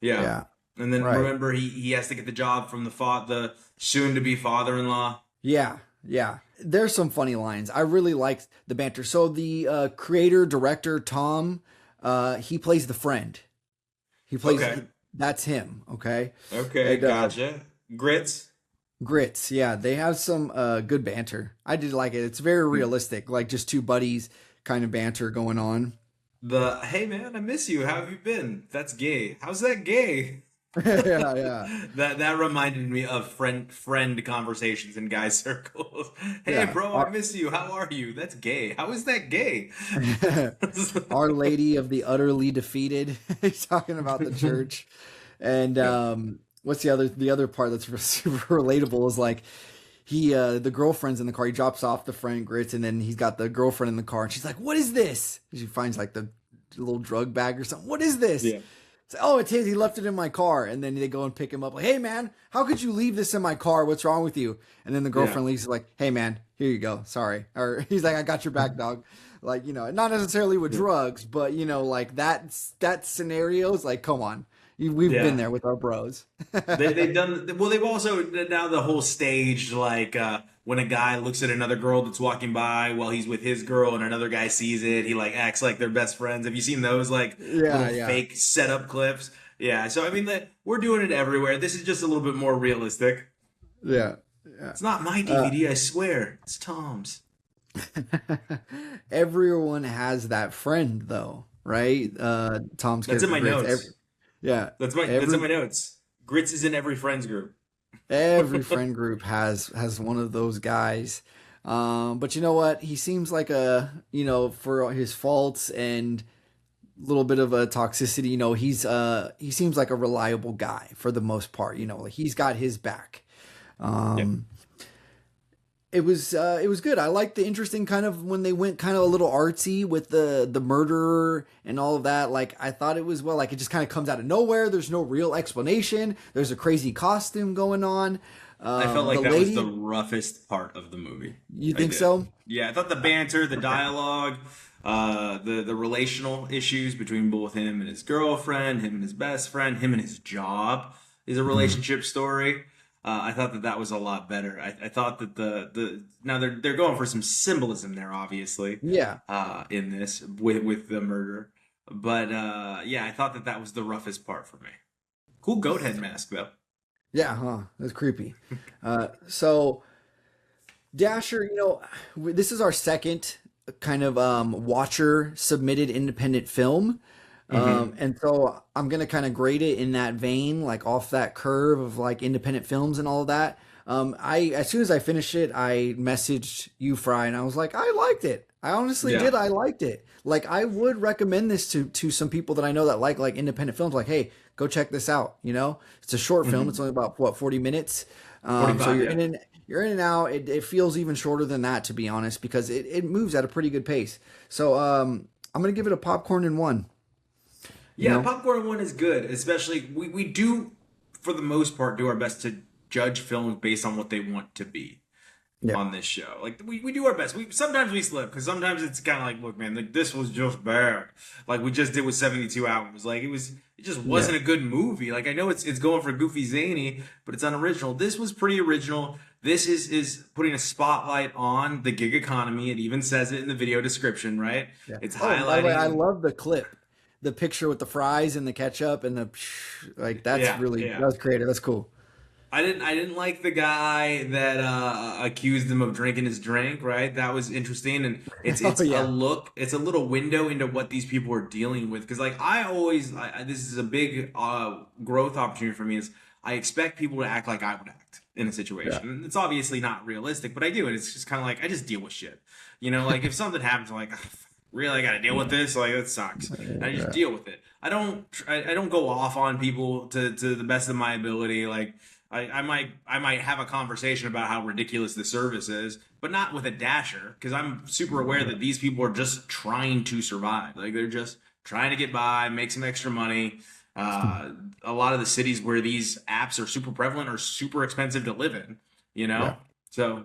[SPEAKER 1] Yeah,
[SPEAKER 2] yeah.
[SPEAKER 1] and then
[SPEAKER 2] Right.
[SPEAKER 1] remember, he has to get the job from the soon to be father-in-law.
[SPEAKER 2] Yeah, yeah. There's some funny lines. I really liked the banter. So the creator director Tom, he plays the friend. He plays.
[SPEAKER 1] Okay,
[SPEAKER 2] That's him. Okay.
[SPEAKER 1] okay,
[SPEAKER 2] And
[SPEAKER 1] gotcha. Grits.
[SPEAKER 2] Grits. Yeah, they have some good banter. I did like it. It's very realistic, like just two buddies kind of banter going on.
[SPEAKER 1] The hey man, I miss you. How have you been? That's gay. How's that gay?
[SPEAKER 2] Yeah, yeah,
[SPEAKER 1] That reminded me of friend conversations in guy circles. Hey
[SPEAKER 2] yeah.
[SPEAKER 1] bro, I miss you. How are you? That's gay. How is that gay?
[SPEAKER 2] Our Lady of the Utterly Defeated. He's talking about the church, and
[SPEAKER 1] Yeah.
[SPEAKER 2] what's the other part that's super relatable is like the girlfriend's in the car. He drops off the friend Grits, and then he's got the girlfriend in the car, and she's like, "What is this?" She finds like the little drug bag or something. What is this?
[SPEAKER 1] Yeah.
[SPEAKER 2] It's, oh, it's his. He left it in my car, and then they go and pick him up. Like, hey man, how could you leave this in my car? What's wrong with you? And then the
[SPEAKER 1] Yeah.
[SPEAKER 2] girlfriend leaves like, hey man, here you go. Sorry. Or he's like, I got your back, dog. Like, not necessarily with drugs, but like that scenario is like, come on, we've been
[SPEAKER 1] Yeah.
[SPEAKER 2] there with our bros.
[SPEAKER 1] They've done well. They've also now the whole staged like when a guy looks at another girl that's walking by while he's with his girl and another guy sees it, he like acts like they're best friends. Have you seen those like
[SPEAKER 2] Yeah,
[SPEAKER 1] little
[SPEAKER 2] yeah,
[SPEAKER 1] fake setup clips? Yeah. So I mean, we're doing it everywhere. This is just a little bit more realistic.
[SPEAKER 2] yeah, yeah.
[SPEAKER 1] It's not my DVD, I swear. It's Tom's.
[SPEAKER 2] Everyone has that friend though, right? Tom's
[SPEAKER 1] That's in
[SPEAKER 2] character
[SPEAKER 1] my
[SPEAKER 2] Grits.
[SPEAKER 1] notes.
[SPEAKER 2] Yeah,
[SPEAKER 1] That's
[SPEAKER 2] every
[SPEAKER 1] in my notes. Grits is in every friends group.
[SPEAKER 2] every friend group has one of those guys. But you know what? He seems like for his faults and a little bit of a toxicity, he seems like a reliable guy for the most part. Like he's got his back.
[SPEAKER 1] Yeah.
[SPEAKER 2] Um, it was good. I liked the interesting kind of when they went kind of a little artsy with the murderer and all of that. Like I thought it was like it just kind of comes out of nowhere. There's no real explanation. There's a crazy costume going on.
[SPEAKER 1] I felt
[SPEAKER 2] The
[SPEAKER 1] like that was the
[SPEAKER 2] lady,
[SPEAKER 1] roughest part of the movie.
[SPEAKER 2] you
[SPEAKER 1] I
[SPEAKER 2] think
[SPEAKER 1] did.
[SPEAKER 2] so?
[SPEAKER 1] Yeah, I thought the banter, the dialogue, the relational issues between both him and his girlfriend, him and his best friend, him and his job is a
[SPEAKER 2] Mhm.
[SPEAKER 1] relationship story. I thought that was a lot better. I thought that the now they're going for some symbolism there, obviously,
[SPEAKER 2] Yeah,
[SPEAKER 1] in this with the murder. But yeah, I thought that was the roughest part for me. Cool goat head mask though.
[SPEAKER 2] yeah, huh? That's creepy. So Dasher, this is our second kind of watcher submitted independent film.
[SPEAKER 1] Hmm.
[SPEAKER 2] And so I'm gonna kind of grade it in that vein, like off that curve of like independent films and all of that. I as soon as I finished it, I messaged you, Fry, and I was like, I liked it. I honestly
[SPEAKER 1] Yeah.
[SPEAKER 2] did. I liked it. Like I would recommend this to some people that I know that like independent films. Like, hey, go check this out. You know, it's a short film. It's
[SPEAKER 1] Hmm.
[SPEAKER 2] only about what 40 minutes. So
[SPEAKER 1] 45,
[SPEAKER 2] you're
[SPEAKER 1] yeah.
[SPEAKER 2] in and out. It feels even shorter than that, to be honest, because it moves at a pretty good pace. So I'm gonna give it a popcorn in one. You
[SPEAKER 1] Yeah,
[SPEAKER 2] know,
[SPEAKER 1] popcorn one is good, especially we do for the most part do our best to judge films based on what they want to be
[SPEAKER 2] yeah,
[SPEAKER 1] on this show. Like we do our best. We sometimes we slip because sometimes it's kind of like, look, man, like this was just bad. Like we just did with 72 Hours. Like it just
[SPEAKER 2] yeah.
[SPEAKER 1] wasn't a good movie. Like I know it's going for goofy zany, but it's unoriginal. This was pretty original. This is putting a spotlight on the gig economy. It even says it in the video description, right?
[SPEAKER 2] Yeah.
[SPEAKER 1] It's
[SPEAKER 2] Oh, and by the way, I
[SPEAKER 1] highlighting.
[SPEAKER 2] love the clip, the picture with the fries and the ketchup and the like. That's
[SPEAKER 1] Yeah,
[SPEAKER 2] really that
[SPEAKER 1] yeah.
[SPEAKER 2] was creative. That's cool.
[SPEAKER 1] I didn't like the guy that accused him of drinking his drink, right? That was interesting, and
[SPEAKER 2] Oh
[SPEAKER 1] it's a
[SPEAKER 2] yeah,
[SPEAKER 1] look, it's a little window into what these people are dealing with. Because like I always, this is a big growth opportunity for me. Is I expect people to act like I would act in a
[SPEAKER 2] yeah,
[SPEAKER 1] situation. And it's obviously not realistic, but I do, and it's just kind of like I just deal with shit. You know, like if something happens, I'm like, "Ah, really, I got to deal with this. Like that sucks, and I just
[SPEAKER 2] yeah.
[SPEAKER 1] deal with it. I don't go off on people to the best of my ability. Like I might have a conversation about how ridiculous the service is, but not with a dasher because I'm super aware that these people are just trying to survive. Like they're just trying to get by, make some extra money. A lot of the cities where these apps are super prevalent are super expensive to live in. You know,
[SPEAKER 2] Yeah.
[SPEAKER 1] so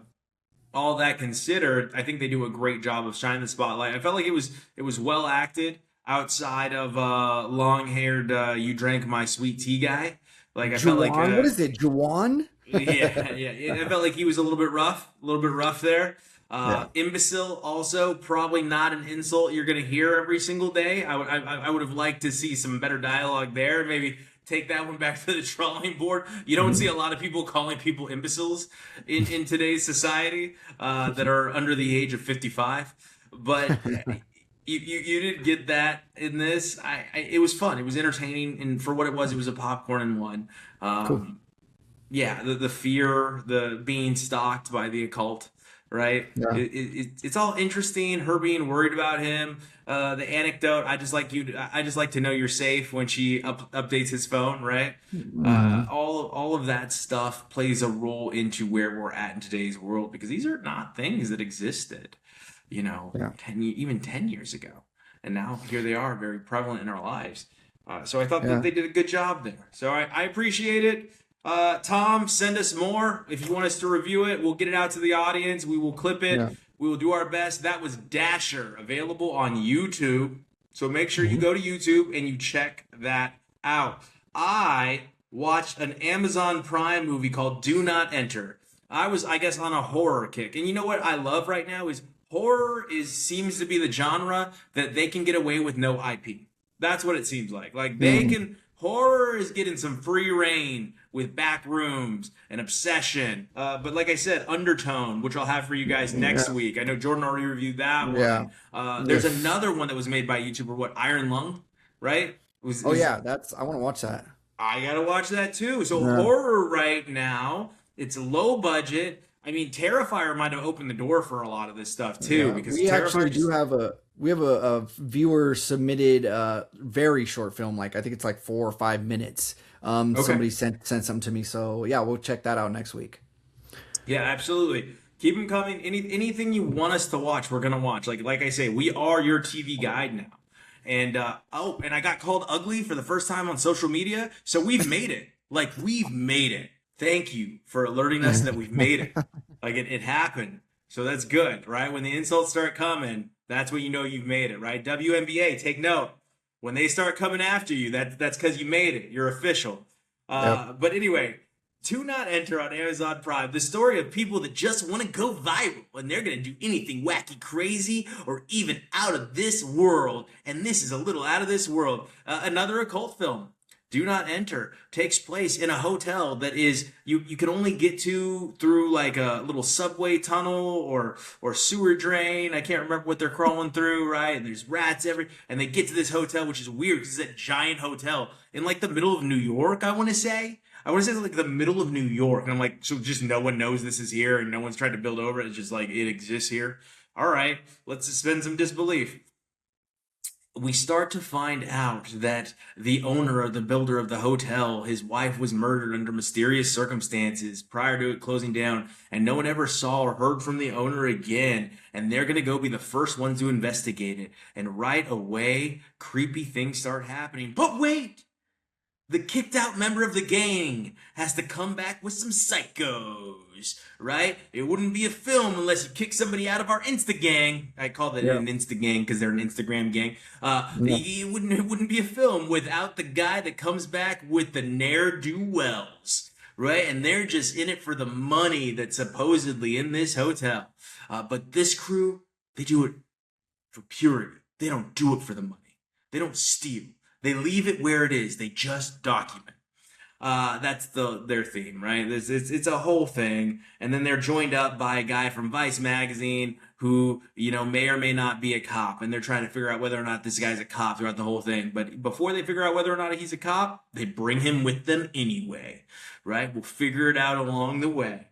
[SPEAKER 1] all that considered, I think they do a great job of shining the spotlight. I felt like it was well acted outside of long haired you drank my sweet tea guy. Like I felt like
[SPEAKER 2] Juwan, what is it? Juwan?
[SPEAKER 1] yeah, yeah. I felt like he was a little bit rough there.
[SPEAKER 2] Yeah.
[SPEAKER 1] Imbecile, also probably not an insult you're gonna hear every single day. I would have liked to see some better dialogue there. Maybe take that one back to the drawing board. You don't see a lot of people calling people imbeciles in today's society that are under the age of 55. But you didn't get that in this. It was fun. It was entertaining, and for what it was a popcorn and one.
[SPEAKER 2] Cool.
[SPEAKER 1] Um, yeah, the fear, the being stalked by the occult, right?
[SPEAKER 2] Yeah.
[SPEAKER 1] It's all interesting. Her being worried about him. The anecdote. I just like to know you're safe when she updates his phone, right?
[SPEAKER 2] Mhm.
[SPEAKER 1] All of that stuff plays a role into where we're at in today's world because these are not things that existed,
[SPEAKER 2] Yeah.
[SPEAKER 1] even 10 years ago, and now here they are, very prevalent in our lives. So I thought that
[SPEAKER 2] Yeah.
[SPEAKER 1] they did a good job there. So I appreciate it. Tom, send us more. If you want us to review it, we'll get it out to the audience. We will clip it.
[SPEAKER 2] Yeah.
[SPEAKER 1] We will do our best. That was Dasher, available on YouTube. So make sure you
[SPEAKER 2] Mhm.
[SPEAKER 1] go to YouTube and you check that out. I watched an Amazon Prime movie called Do Not Enter. I was, I guess, on a horror kick. And you know what I love right now is horror is seems to be the genre that they can get away with no IP. That's what it seems like. Like they
[SPEAKER 2] Mhm.
[SPEAKER 1] can horror is getting some free reign with back rooms and obsession. But like I said, Undertone, which I'll have for you guys next
[SPEAKER 2] Yeah.
[SPEAKER 1] week. I know Jordan already reviewed that
[SPEAKER 2] Yeah.
[SPEAKER 1] one. There's another one that was made by a YouTuber, what Iron Lung, right?
[SPEAKER 2] Oh
[SPEAKER 1] Was
[SPEAKER 2] yeah, that's I want to watch that.
[SPEAKER 1] I gotta watch that too. So
[SPEAKER 2] Yeah.
[SPEAKER 1] horror right now, it's low budget. I mean, Terrifier might have opened the door for a lot of this stuff too,
[SPEAKER 2] Yeah.
[SPEAKER 1] because
[SPEAKER 2] We
[SPEAKER 1] Terrifier
[SPEAKER 2] actually do
[SPEAKER 1] just
[SPEAKER 2] have a viewer submitted very short film, like I think it's like 4 or 5 minutes.
[SPEAKER 1] okay.
[SPEAKER 2] Somebody sent something to me, so yeah, we'll check that out next week.
[SPEAKER 1] Yeah, absolutely. Keep them coming. Anything you want us to watch, we're gonna watch. Like I say, we are your TV guide now. And and I got called ugly for the first time on social media, so we've made it. Like we've made it. Thank you for alerting us that we've made it. Like it happened. So that's good, right? When the insults start coming, that's when you know you've made it, right? WNBA, take note. When they start coming after you, that's because you made it. You're official.
[SPEAKER 2] Yep.
[SPEAKER 1] But anyway, Do Not Enter on Amazon Prime. The story of people that just want to go viral and they're going to do anything wacky, crazy, or even out of this world. And this is a little out of this world. Another occult film. Do Not Enter takes place in a hotel that is you can only get to through like a little subway tunnel or sewer drain. I can't remember what they're crawling through, right? And there's rats and they get to this hotel, which is weird because it's a giant hotel in like the middle of New York, I want to say. I want to say it's like the middle of New York. And I'm like, so just no one knows this is here and no one's tried to build over it. It's just like it exists here. All right, let's suspend some disbelief. We start to find out that the owner or the builder of the hotel, his wife was murdered under mysterious circumstances prior to it closing down, and no one ever saw or heard from the owner again. And they're gonna go be the first ones to investigate it. And right away, creepy things start happening. But wait! The kicked out member of the gang has to come back with some psychos, right? It wouldn't be a film unless you kick somebody out of our Insta gang. I call that
[SPEAKER 2] Yeah.
[SPEAKER 1] an Insta gang because they're an Instagram gang.
[SPEAKER 2] Yeah.
[SPEAKER 1] It wouldn't be a film without the guy that comes back with the ne'er do wells, right? And they're just in it for the money that's supposedly in this hotel. But this crew, they do it for purity. They don't do it for the money. They don't steal. They leave it where it is. They just document. That's their theme, right? It's a whole thing, and then they're joined up by a guy from Vice magazine who may or may not be a cop, and they're trying to figure out whether or not this guy's a cop throughout the whole thing. But before they figure out whether or not he's a cop, they bring him with them anyway, right? We'll figure it out along the way.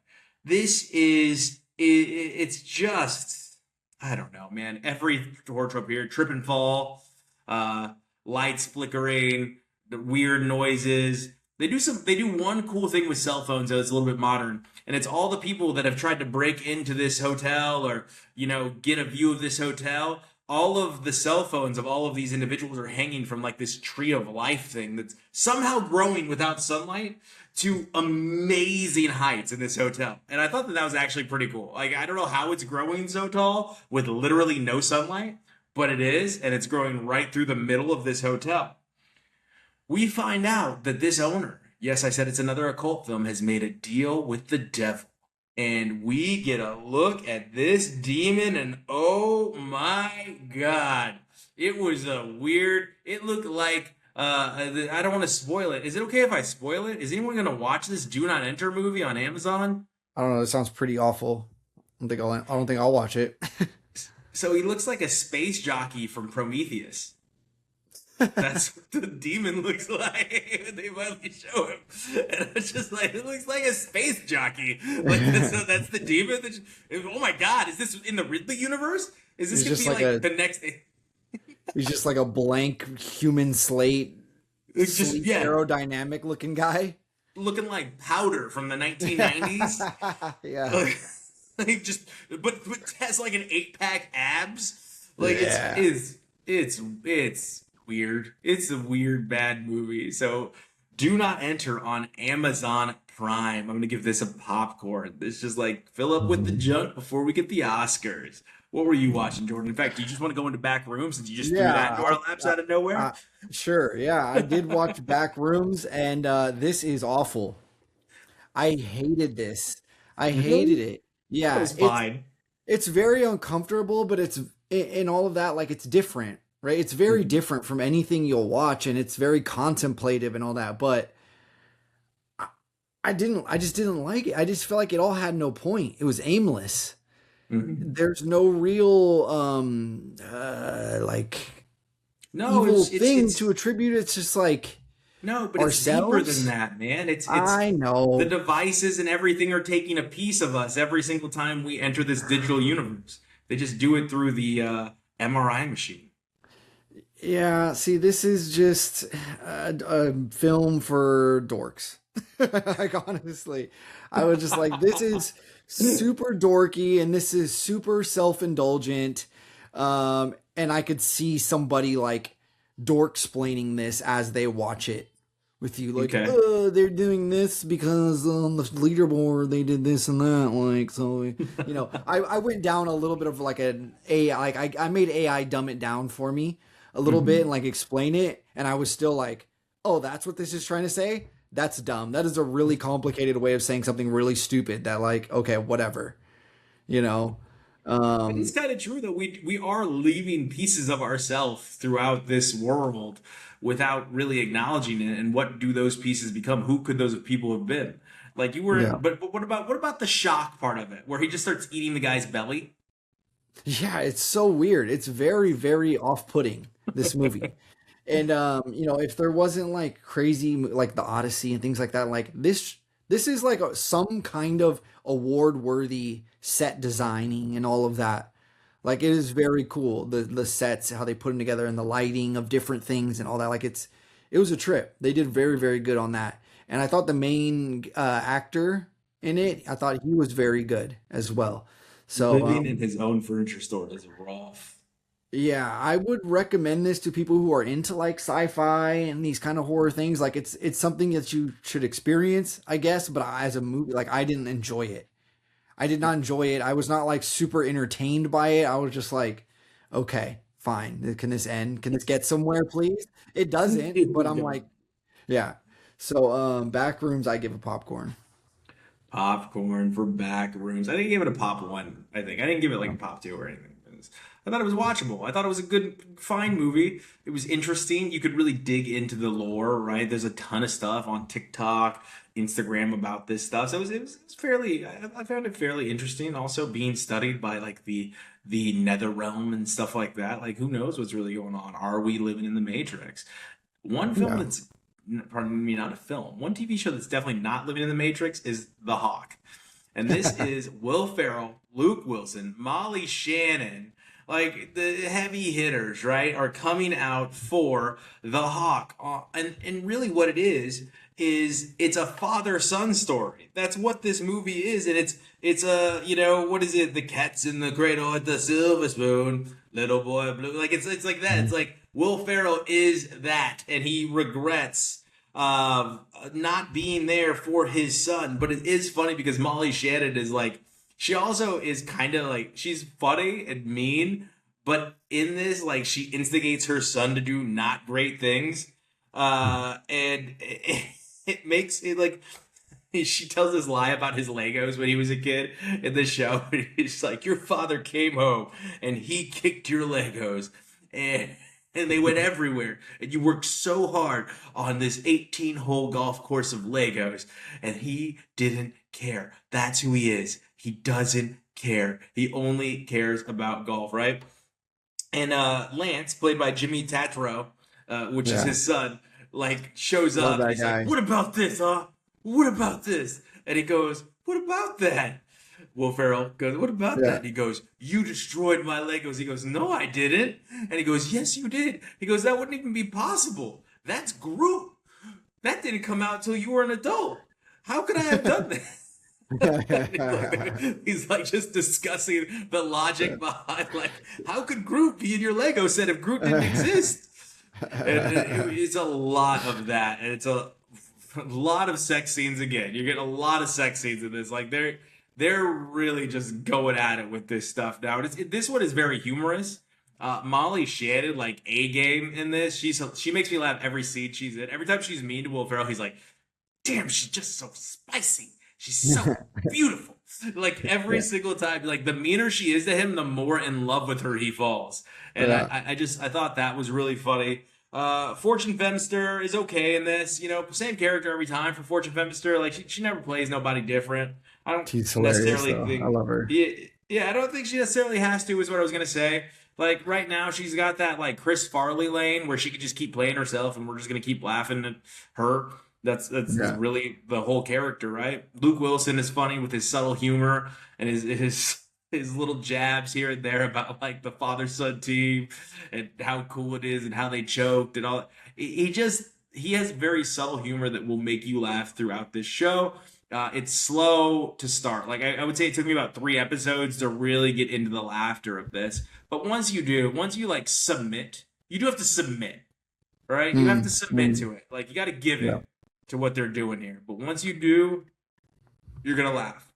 [SPEAKER 1] This is it's just I don't know, man. Every horror trope here, trip and fall. Lights flickering, the weird noises. They do one cool thing with cell phones though, it's a little bit modern. And it's all the people that have tried to break into this hotel or, get a view of this hotel. All of the cell phones of all of these individuals are hanging from like this tree of life thing that's somehow growing without sunlight to amazing heights in this hotel. And I thought that was actually pretty cool. Like, I don't know how it's growing so tall with literally no sunlight, but it is, and it's growing right through the middle of this hotel. We find out that this owner, yes, I said it's another occult film, has made a deal with the devil. And we get a look at this demon, and oh my God, it was it looked like, I don't want to spoil it. Is it okay if I spoil it? Is anyone going to watch this Do Not Enter movie on Amazon?
[SPEAKER 2] I don't know. It sounds pretty awful. I don't think I'll watch it.
[SPEAKER 1] So he looks like a space jockey from Prometheus. That's what the demon looks like. They finally show him, and it's just like it looks like a space jockey. Like that's the demon. Oh my God, is this in the Ridley universe? Is this
[SPEAKER 2] He's
[SPEAKER 1] gonna
[SPEAKER 2] just
[SPEAKER 1] be
[SPEAKER 2] like
[SPEAKER 1] like
[SPEAKER 2] a
[SPEAKER 1] the next?
[SPEAKER 2] he's just like a blank human slate,
[SPEAKER 1] It's just
[SPEAKER 2] sleek,
[SPEAKER 1] yeah,
[SPEAKER 2] aerodynamic looking guy.
[SPEAKER 1] looking like powder from the 1990s.
[SPEAKER 2] Yeah.
[SPEAKER 1] Like just, but has like an 8-pack abs. Like
[SPEAKER 2] Yeah.
[SPEAKER 1] it's weird. It's a weird bad movie. So do not enter on Amazon Prime. I'm gonna give this a popcorn. It's just like fill up with the junk before we get the Oscars. What were you watching, Jordan? In fact, do you just want to go into back rooms since you just threw that into
[SPEAKER 2] Yeah.
[SPEAKER 1] our laps out of nowhere?
[SPEAKER 2] Sure. Yeah. I did watch Back Rooms, and this is awful. I hated this. I hated
[SPEAKER 1] Really?
[SPEAKER 2] it.
[SPEAKER 1] That
[SPEAKER 2] Yeah.
[SPEAKER 1] was fine.
[SPEAKER 2] It's very uncomfortable, but it's in all of that, like it's different, right? It's very
[SPEAKER 1] Mhm.
[SPEAKER 2] different from anything you'll watch, and it's very contemplative and all that. But I, I just didn't like it. I just feel like it all had no point. It was aimless.
[SPEAKER 1] Mhm.
[SPEAKER 2] There's no real like
[SPEAKER 1] No,
[SPEAKER 2] evil
[SPEAKER 1] it's
[SPEAKER 2] thing
[SPEAKER 1] it's
[SPEAKER 2] to attribute. It's just like
[SPEAKER 1] no, but it's deeper than
[SPEAKER 2] ourselves.
[SPEAKER 1] that, man. It's
[SPEAKER 2] I
[SPEAKER 1] the
[SPEAKER 2] know.
[SPEAKER 1] devices and everything are taking a piece of us every single time we enter this digital universe. They just do it through the MRI machine.
[SPEAKER 2] Yeah, see, this is just a film for dorks. Like, honestly, I was just like, this is super dorky and this is super self-indulgent. And I could see somebody like dork explaining this as they watch it with you, like,
[SPEAKER 1] Okay.
[SPEAKER 2] they're doing this because on the leaderboard they did this and that. Like, so, I went down a little bit of like an AI, like I made AI dumb it down for me a little bit
[SPEAKER 1] Mhm.
[SPEAKER 2] and like explain it, and I was still like, oh, that's what this is trying to say. That's dumb. That is a really complicated way of saying something really stupid. That like, okay, whatever, you know.
[SPEAKER 1] It is
[SPEAKER 2] Um,
[SPEAKER 1] kind of true that we are leaving pieces of ourselves throughout this world without really acknowledging it. And what do those pieces become? Who could those people have been? Like you were,
[SPEAKER 2] yeah,
[SPEAKER 1] but what about the shock part of it, where he just starts eating the guy's belly?
[SPEAKER 2] yeah, it's so weird. It's very, very off-putting, this movie. And if there wasn't like crazy like the Odyssey and things like that, like this is like some kind of award-worthy set designing and all of that. Like it is very cool. The sets, how they put them together, and the lighting of different things and all that. Like it was a trip. They did very very good on that. And I thought the main actor in it, I thought he was very good as well. So
[SPEAKER 1] Living in his own furniture store is rough.
[SPEAKER 2] yeah, I would recommend this to people who are into like sci-fi and these kind of horror things. Like it's something that you should experience, I guess. But as a movie, like I didn't enjoy it. I did not enjoy it. I was not like super entertained by it. I was just like, okay, fine. Can this end? Can this get somewhere, please? It doesn't,
[SPEAKER 1] Here
[SPEAKER 2] but
[SPEAKER 1] we
[SPEAKER 2] I'm
[SPEAKER 1] go.
[SPEAKER 2] like, yeah. So back rooms, I give a popcorn.
[SPEAKER 1] Popcorn for back rooms. I didn't give it a pop one. I didn't give it like a pop two or anything. I thought it was watchable. I thought it was a good, fine movie. It was interesting. You could really dig into the lore, right? There's a ton of stuff on TikTok, Instagram about this stuff. So it was fairly. I found it fairly interesting. Also being studied by like the nether realm and stuff like that. Like who knows what's really going on? Are we living in the Matrix? One film
[SPEAKER 2] Yeah.
[SPEAKER 1] that's, pardon me, not a film. One TV show that's definitely not living in the Matrix is The Hawk. And this is Will Ferrell, Luke Wilson, Molly Shannon, like the heavy hitters, right, are coming out for The Hawk. And really what it is it's a father-son story. That's what this movie is. And it's a, what is it? The cat's in the cradle at the silver spoon, little boy blue. Like it's like that. It's like Will Ferrell is that, and he regrets not being there for his son. But it is funny because Molly Shannon is like, she also is kind of like, she's funny and mean, but in this, like, she instigates her son to do not great things. And it makes it like, she tells this lie about his Legos when he was a kid in the show. It's like, your father came home and he kicked your Legos. And they went everywhere. And you worked so hard on this 18-hole golf course of Legos, and he didn't care. That's who he is. He doesn't care. He only cares about golf, right? And Lance, played by Jimmy Tatro, which is
[SPEAKER 2] Yeah.
[SPEAKER 1] his son, like shows
[SPEAKER 2] Love
[SPEAKER 1] up and
[SPEAKER 2] that
[SPEAKER 1] he's like,
[SPEAKER 2] guy.
[SPEAKER 1] "What about this, huh? What about this?" And he goes, "What about that?" Will Ferrell goes, "What about that?"
[SPEAKER 2] Yeah.
[SPEAKER 1] And he goes, "You destroyed my Legos." He goes, "No, I didn't." And he goes, "Yes, you did." He goes, "That wouldn't even be possible. That's Groot. That didn't come out till you were an adult. How could I have done that?" He's like just discussing the logic behind, like, how could Groot be in your Lego set if Groot didn't exist? And it's a lot of that, and it's a lot of sex scenes again. You're getting a lot of sex scenes in this. Like they're really just going at it with this stuff now. This one is very humorous. Molly Shannon, like a game in this. She makes me laugh every scene she's in. Every time she's mean to Will Ferrell, he's like, "Damn, she's just so spicy. She's so beautiful." Like every
[SPEAKER 2] Yeah.
[SPEAKER 1] single time, like the meaner she is to him, the more in love with her he falls. And
[SPEAKER 2] Yeah.
[SPEAKER 1] I thought that was really funny. Fortune Femster is okay in this. Same character every time for Fortune Femster. Like she never plays nobody different. I don't
[SPEAKER 2] She's hilarious
[SPEAKER 1] necessarily
[SPEAKER 2] though. I
[SPEAKER 1] think.
[SPEAKER 2] love her.
[SPEAKER 1] Yeah, yeah, I don't think she necessarily has to. Is what I was gonna say. Like right now, she's got that like Chris Farley lane where she could just keep playing herself, and we're just gonna keep laughing at her. That's
[SPEAKER 2] Yeah.
[SPEAKER 1] really the whole character, right? Luke Wilson is funny with his subtle humor and his little jabs here and there about like the father son team and how cool it is and how they choked and all. He has very subtle humor that will make you laugh throughout this show. It's slow to start. Like I would say, it took me about 3 episodes to really get into the laughter of this. But once you like submit, you do have to submit, right? You have to
[SPEAKER 2] Mm,
[SPEAKER 1] submit
[SPEAKER 2] mm,
[SPEAKER 1] to it. Like you got to give
[SPEAKER 2] yeah.
[SPEAKER 1] in to what they're doing here. But once you do, you're gonna laugh.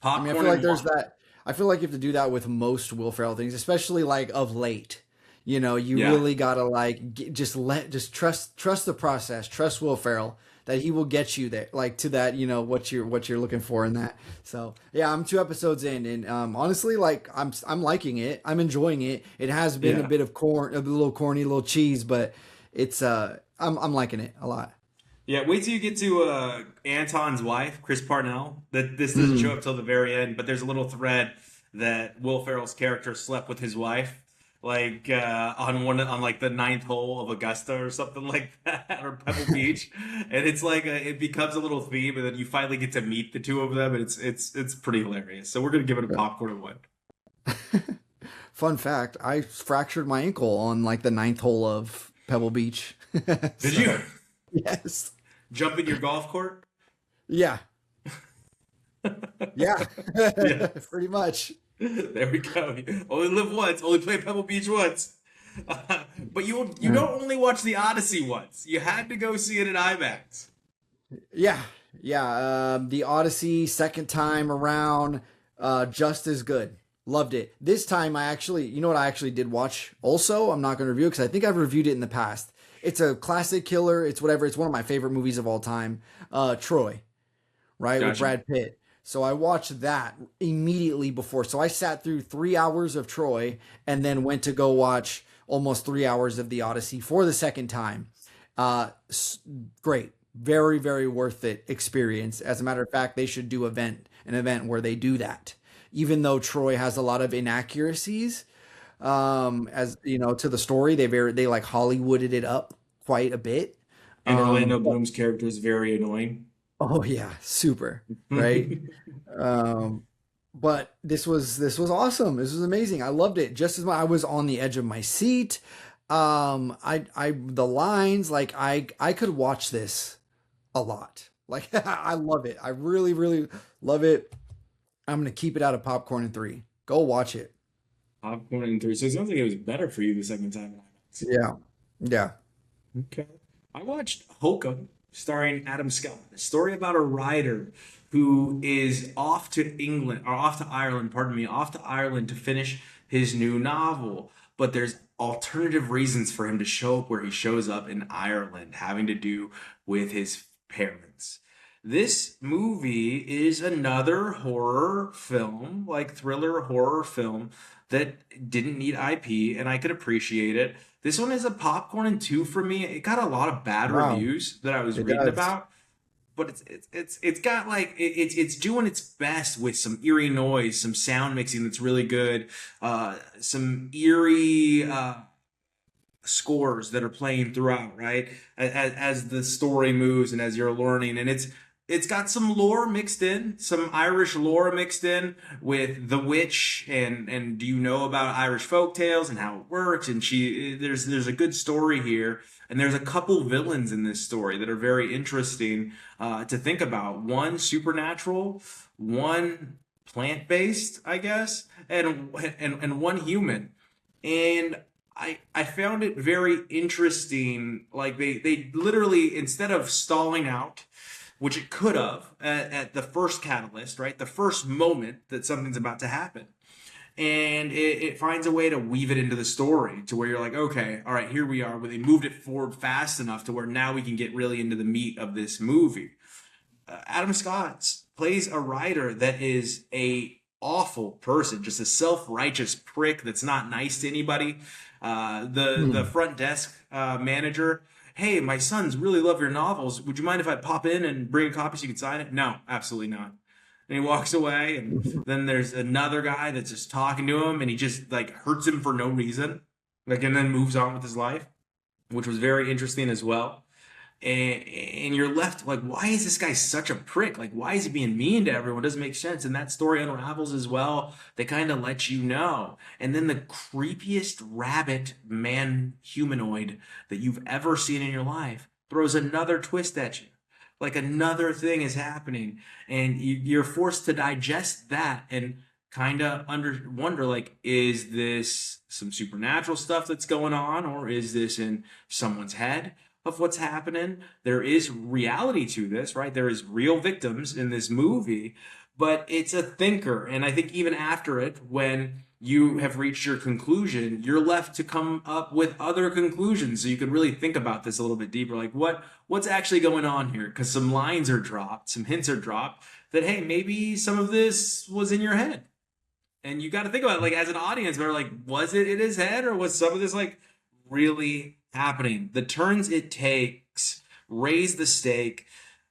[SPEAKER 2] I mean, I
[SPEAKER 1] Popcorn
[SPEAKER 2] feel like
[SPEAKER 1] and
[SPEAKER 2] there's
[SPEAKER 1] water.
[SPEAKER 2] that. I feel like you have to do that with most Will Ferrell things, especially like of late. You
[SPEAKER 1] Yeah.
[SPEAKER 2] really gotta like just trust the process, trust Will Ferrell that he will get you there, like to that, what you're looking for in that. So yeah, I'm 2 episodes in, and honestly, like I'm liking it, I'm enjoying it. It has been a
[SPEAKER 1] Yeah.
[SPEAKER 2] bit of corn, a little corny, a little cheese, but it's I'm liking it a lot.
[SPEAKER 1] Yeah, wait till you get to Anton's wife, Chris Parnell. That this doesn't show
[SPEAKER 2] Mm.
[SPEAKER 1] up till the very end, but there's a little thread that Will Ferrell's character slept with his wife, like on like the ninth hole of Augusta or something like that, or Pebble Beach, and it's like it becomes a little theme, and then you finally get to meet the two of them, and it's pretty hilarious. So we're gonna give it a popcorn and one.
[SPEAKER 2] Fun fact, I fractured my ankle on like the ninth hole of Pebble Beach.
[SPEAKER 1] Did
[SPEAKER 2] So,
[SPEAKER 1] you
[SPEAKER 2] yes.
[SPEAKER 1] jump in your golf court?
[SPEAKER 2] Yeah. Yeah.
[SPEAKER 1] Yeah.
[SPEAKER 2] Pretty much.
[SPEAKER 1] There we go. Only live once. Only play Pebble Beach once. But you
[SPEAKER 2] Uh,
[SPEAKER 1] don't only watch the Odyssey once. You had to go see it in IMAX.
[SPEAKER 2] Yeah. Yeah. The Odyssey, second time around, just as good. Loved it. This time I actually, you know what I actually did watch also? I'm not going to review it because I think I've reviewed it in the past. It's a classic killer. It's whatever. It's one of my favorite movies of all time. Troy, right? With
[SPEAKER 1] Gotcha.
[SPEAKER 2] Brad Pitt. So I watched that immediately before. So I sat through 3 hours of Troy and then went to go watch almost 3 hours of The Odyssey for the second time. Uh, Great. Very, very worth it experience. As a matter of fact, they should do an event where they do that. Even though Troy has a lot of inaccuracies, as you know, to the story, they like Hollywooded it up quite a bit.
[SPEAKER 1] And Orlando
[SPEAKER 2] But
[SPEAKER 1] Bloom's character is very annoying.
[SPEAKER 2] oh yeah, super, right? Um, but this was awesome. This was amazing. I loved it just as much. I was on the edge of my seat. I the lines like I could watch this a lot. Like I love it. I really really love it. I'm gonna keep it out of popcorn in three. Go watch it.
[SPEAKER 1] Popcorn and three. So it sounds like it was better for you the second time in IMAX.
[SPEAKER 2] Yeah, yeah.
[SPEAKER 1] Okay. I watched Hokum, starring Adam Scott, a story about a writer who is off to England, or off to Ireland, pardon me, off to Ireland to finish his new novel. But there's alternative reasons for him to show up where he shows up in Ireland, having to do with his parents. This movie is another horror film, like thriller horror film, that didn't need IP, and I could appreciate it. This one is a popcorn and two for me. It got a lot of bad
[SPEAKER 2] Wow,
[SPEAKER 1] reviews that I was
[SPEAKER 2] it
[SPEAKER 1] reading
[SPEAKER 2] does.
[SPEAKER 1] about, but it's got like it's doing its best with some eerie noise, some sound mixing that's really good, some eerie scores that are playing throughout, right? As the story moves and as you're learning, and it's got some lore mixed in, some Irish lore mixed in with the witch, and do you know about Irish folk tales and how it works? And there's a good story here, and there's a couple villains in this story that are very interesting to think about. One supernatural, one plant-based, I guess, and one human. And I found it very interesting. Like they literally, instead of stalling out, which it could have at the first catalyst, right? The first moment that something's about to happen. And it finds a way to weave it into the story to where you're like, okay, all right, here we are. Where they moved it forward fast enough to where now we can get really into the meat of this movie. Adam Scott plays a writer that is a awful person, just a self-righteous prick that's not nice to anybody. The
[SPEAKER 2] Hmm.
[SPEAKER 1] front desk manager, hey, my sons really love your novels. Would you mind if I pop in and bring a copy so you can sign it? No, absolutely not. And he walks away, and then there's another guy that's just talking to him, and he just like hurts him for no reason, like, and then moves on with his life, which was very interesting as well. And you're left like, why is this guy such a prick? Like, why is he being mean to everyone? It doesn't make sense. And that story unravels as well. They kind of let you know. And then the creepiest rabbit man humanoid that you've ever seen in your life throws another twist at you. Like another thing is happening, and you're forced to digest that and kind of wonder like, is this some supernatural stuff that's going on, or is this in someone's head of what's happening? There is reality to this, right? There is real victims in this movie, but it's a thinker. And I think even after it, when you have reached your conclusion, you're left to come up with other conclusions. So you can really think about this a little bit deeper. Like what's actually going on here? Because some lines are dropped, some hints are dropped that, hey, maybe some of this was in your head. And you got to think about it like as an audience, where like, was it in his head, or was some of this like really happening? The turns it takes raise the stake,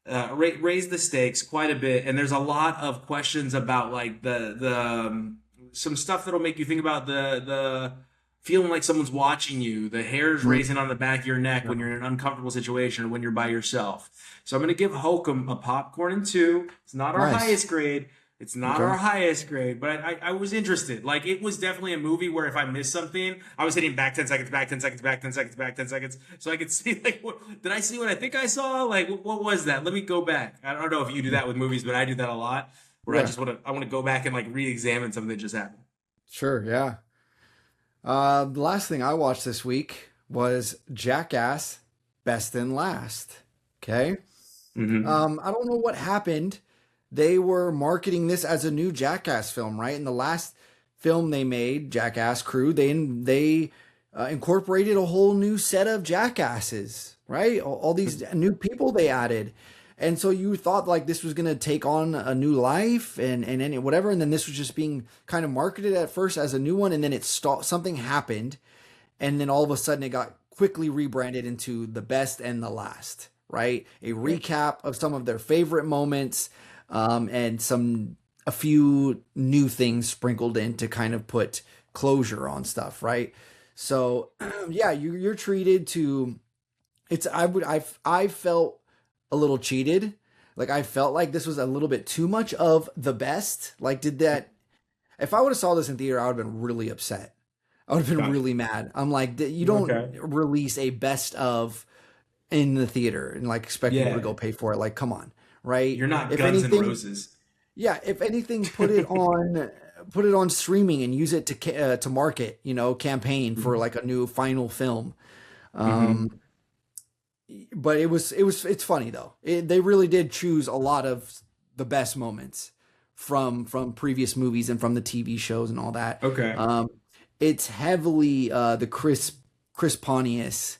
[SPEAKER 1] raise the stakes quite a bit, and there's a lot of questions about like the some stuff that'll make you think about the feeling like someone's watching you, the hairs
[SPEAKER 2] Hmm.
[SPEAKER 1] raising on the back of your neck when you're in an uncomfortable situation or when you're by yourself. So I'm going to give Hokum a popcorn and two. It's not our
[SPEAKER 2] Nice.
[SPEAKER 1] highest grade, It's not
[SPEAKER 2] Okay.
[SPEAKER 1] our highest grade, but I was interested. Like it was definitely a movie where if I missed something, I was hitting back 10 seconds, back 10 seconds, back 10 seconds, back 10 seconds, so I could see like did I see what I think I saw? Like what was that? Let me go back. I don't know if you do that with movies, but I do that a lot. Where
[SPEAKER 2] Yeah.
[SPEAKER 1] I want to go back and like re-examine something that just happened.
[SPEAKER 2] Sure. Yeah. The last thing I watched this week was Jackass Best in Last. Okay.
[SPEAKER 1] Mm-hmm.
[SPEAKER 2] I don't know what happened. They were marketing this as a new Jackass film, right? In the last film they made, Jackass Crew, they incorporated a whole new set of jackasses, right? All these new people they added. And so you thought like this was going to take on a new life and whatever. And then this was just being kind of marketed at first as a new one. And then something happened. And then all of a sudden it got quickly rebranded into the best and the last, right? A recap of some of their favorite moments, and a few new things sprinkled in to kind of put closure on stuff, right? So yeah, you're treated to it's I felt a little cheated. Like I felt like this was a little bit too much of the best. Like did that if I would have saw this in theater, I would have been really upset. I would have been
[SPEAKER 1] Gotcha.
[SPEAKER 2] really mad. I'm like, you don't
[SPEAKER 1] Okay.
[SPEAKER 2] release a best of in the theater and like expect people to
[SPEAKER 1] Yeah.
[SPEAKER 2] go pay for it. Like, come on, right?
[SPEAKER 1] You're not
[SPEAKER 2] If
[SPEAKER 1] Guns N'
[SPEAKER 2] anything,
[SPEAKER 1] Roses.
[SPEAKER 2] yeah. If anything, put it on streaming and use it to market. Campaign for like a new final film.
[SPEAKER 1] Mm-hmm.
[SPEAKER 2] Um, but it's funny though. They really did choose a lot of the best moments from previous movies and from the TV shows and all that.
[SPEAKER 1] Okay.
[SPEAKER 2] Um, it's heavily the Chris Pontius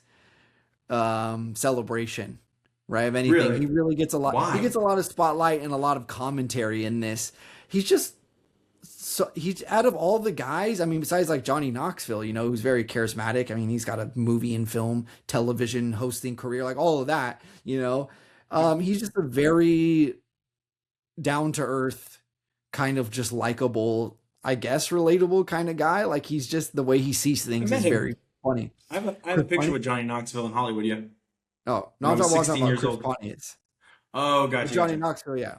[SPEAKER 2] celebration, right? If anything,
[SPEAKER 1] Really?
[SPEAKER 2] he really gets a lot. He
[SPEAKER 1] Why?
[SPEAKER 2] gets a lot of spotlight and a lot of commentary in this. He's just he's out of all the guys. I mean, besides like Johnny Knoxville, who's very charismatic. I mean, he's got a movie and film, television hosting career, like all of that. He's just a very down to earth, kind of just likable, I guess, relatable kind of guy. Like he's just the way he sees
[SPEAKER 1] I
[SPEAKER 2] things
[SPEAKER 1] met
[SPEAKER 2] is
[SPEAKER 1] him.
[SPEAKER 2] very funny.
[SPEAKER 1] I have a
[SPEAKER 2] Chris
[SPEAKER 1] picture
[SPEAKER 2] Pontius.
[SPEAKER 1] with Johnny Knoxville in Hollywood. Yeah,
[SPEAKER 2] Oh, no,
[SPEAKER 1] when I
[SPEAKER 2] I'm
[SPEAKER 1] was
[SPEAKER 2] talking
[SPEAKER 1] 16
[SPEAKER 2] about
[SPEAKER 1] years
[SPEAKER 2] Chris
[SPEAKER 1] old.
[SPEAKER 2] Pontius.
[SPEAKER 1] Oh,
[SPEAKER 2] But
[SPEAKER 1] gotcha,
[SPEAKER 2] Johnny
[SPEAKER 1] gotcha.
[SPEAKER 2] Knoxville, yeah.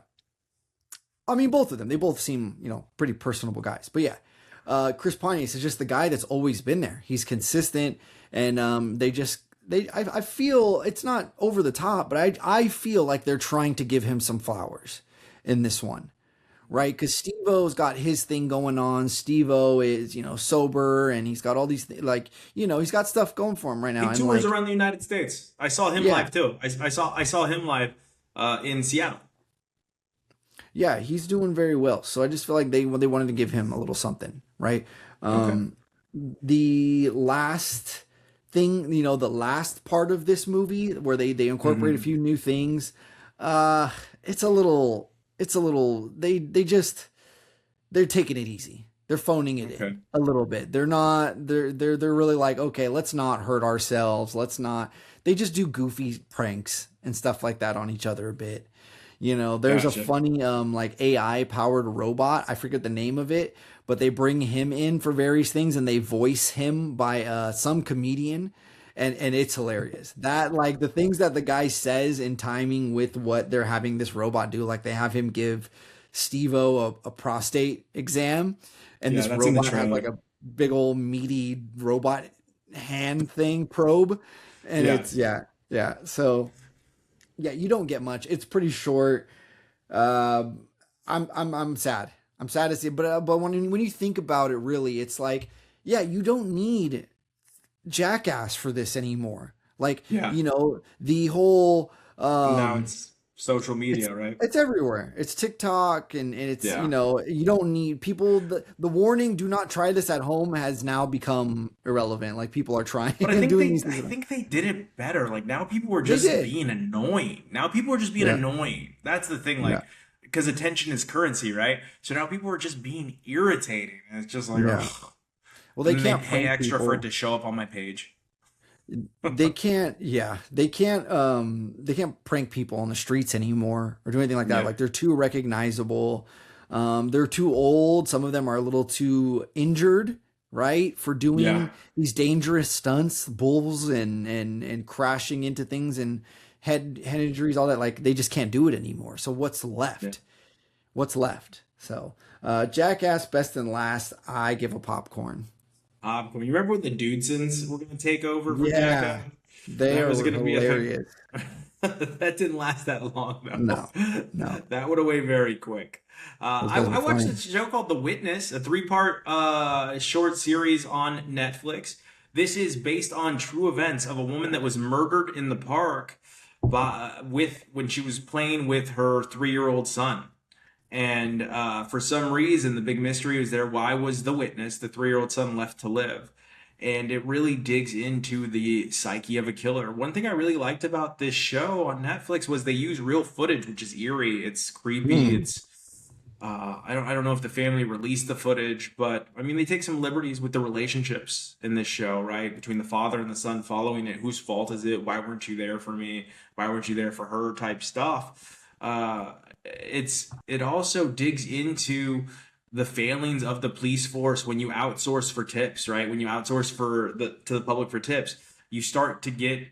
[SPEAKER 2] I mean, both of them. They both seem, pretty personable guys. But yeah, Chris Pontius is just the guy that's always been there. He's consistent, and I feel it's not over the top, but I feel like they're trying to give him some flowers in this one, right? Because Steve-O's got his thing going on. Steve-O is, sober, and he's got all these like, he's got stuff going for him right now,
[SPEAKER 1] He
[SPEAKER 2] and
[SPEAKER 1] tours
[SPEAKER 2] like,
[SPEAKER 1] around the United States. I saw him
[SPEAKER 2] yeah,
[SPEAKER 1] live too. I saw him live in Seattle.
[SPEAKER 2] yeah, he's doing very well. So I just feel like they wanted to give him a little something, right?
[SPEAKER 1] Okay.
[SPEAKER 2] Um, the last thing, the last part of this movie where they incorporate a
[SPEAKER 1] Hmm.
[SPEAKER 2] few new things, uh, it's a little they're taking it easy. They're phoning it in
[SPEAKER 1] Okay.
[SPEAKER 2] a little bit. They're not they're really like, okay, let's not hurt ourselves. Let's not they just do goofy pranks and stuff like that on each other a bit. There's a
[SPEAKER 1] Gotcha.
[SPEAKER 2] funny like AI powered robot. I forget the name of it, but they bring him in for various things and they voice him by some comedian, and it's hilarious. That like the things that the guy says in timing with what they're having this robot do, like they have him give Steve-O a prostate exam, and
[SPEAKER 1] Yeah,
[SPEAKER 2] this
[SPEAKER 1] that's in the
[SPEAKER 2] robot has like
[SPEAKER 1] trailer.
[SPEAKER 2] a big old meaty robot hand thing probe, and
[SPEAKER 1] Yeah.
[SPEAKER 2] it's yeah, yeah. So yeah, you don't get much. It's pretty short. I'm sad. I'm sad to see, but when you think about it, really, it's like, yeah, you don't need Jackass for this anymore. Like,
[SPEAKER 1] Yeah.
[SPEAKER 2] the whole
[SPEAKER 1] Now it's social
[SPEAKER 2] it's
[SPEAKER 1] media, right?
[SPEAKER 2] it's everywhere. It's TikTok and it's
[SPEAKER 1] Yeah.
[SPEAKER 2] you don't need people. The warning, do not try this at home, has now become irrelevant. Like people are trying
[SPEAKER 1] But
[SPEAKER 2] and doing these
[SPEAKER 1] I
[SPEAKER 2] things.
[SPEAKER 1] think they did it better. Like now people were
[SPEAKER 2] They
[SPEAKER 1] just
[SPEAKER 2] did.
[SPEAKER 1] being annoying. Now people are just being
[SPEAKER 2] Yeah.
[SPEAKER 1] annoying. That's the thing.
[SPEAKER 2] Yeah.
[SPEAKER 1] Like because attention is currency, right? So now people are just being irritating. And it's just like,
[SPEAKER 2] Yeah.
[SPEAKER 1] ugh.
[SPEAKER 2] Well,
[SPEAKER 1] And
[SPEAKER 2] they
[SPEAKER 1] then they
[SPEAKER 2] can't
[SPEAKER 1] pay
[SPEAKER 2] prank
[SPEAKER 1] extra for it
[SPEAKER 2] people.
[SPEAKER 1] to show up on my page.
[SPEAKER 2] They can't prank people on the streets anymore or do anything like that.
[SPEAKER 1] Yeah.
[SPEAKER 2] Like they're too recognizable. They're too old. Some of them are a little too injured, right, for doing
[SPEAKER 1] Yeah.
[SPEAKER 2] these dangerous stunts, bulls and crashing into things and head injuries, all that. Like they just can't do it anymore. So what's
[SPEAKER 1] Yeah.
[SPEAKER 2] left? What's left? So, Jackass Best and Last, I give a popcorn.
[SPEAKER 1] You remember when the Dudesons were going to take over for Jackass?
[SPEAKER 2] Yeah, they
[SPEAKER 1] That was
[SPEAKER 2] are
[SPEAKER 1] going to be a thing.
[SPEAKER 2] hilarious.
[SPEAKER 1] That didn't last that long, though.
[SPEAKER 2] No, no,
[SPEAKER 1] That would away very quick.
[SPEAKER 2] those guys
[SPEAKER 1] I
[SPEAKER 2] are
[SPEAKER 1] watched
[SPEAKER 2] funny.
[SPEAKER 1] a show called The Witness, a three-part short series on Netflix. This is based on true events of a woman that was murdered in the park with when she was playing with her 3-year-old son. And for some reason, the big mystery was there. Why was the witness, the 3-year-old son, left to live? And it really digs into the psyche of a killer. One thing I really liked about this show on Netflix was they use real footage, which is eerie. It's creepy.
[SPEAKER 2] Hmm.
[SPEAKER 1] It's I don't know if the family released the footage, but I mean they take some liberties with the relationships in this show, right? Between the father and the son following it. Whose fault is it? Why weren't you there for me? Why weren't you there for her? Type stuff. It also digs into the failings of the police force when you outsource for tips, right? When you outsource for the to the public for tips, you start to get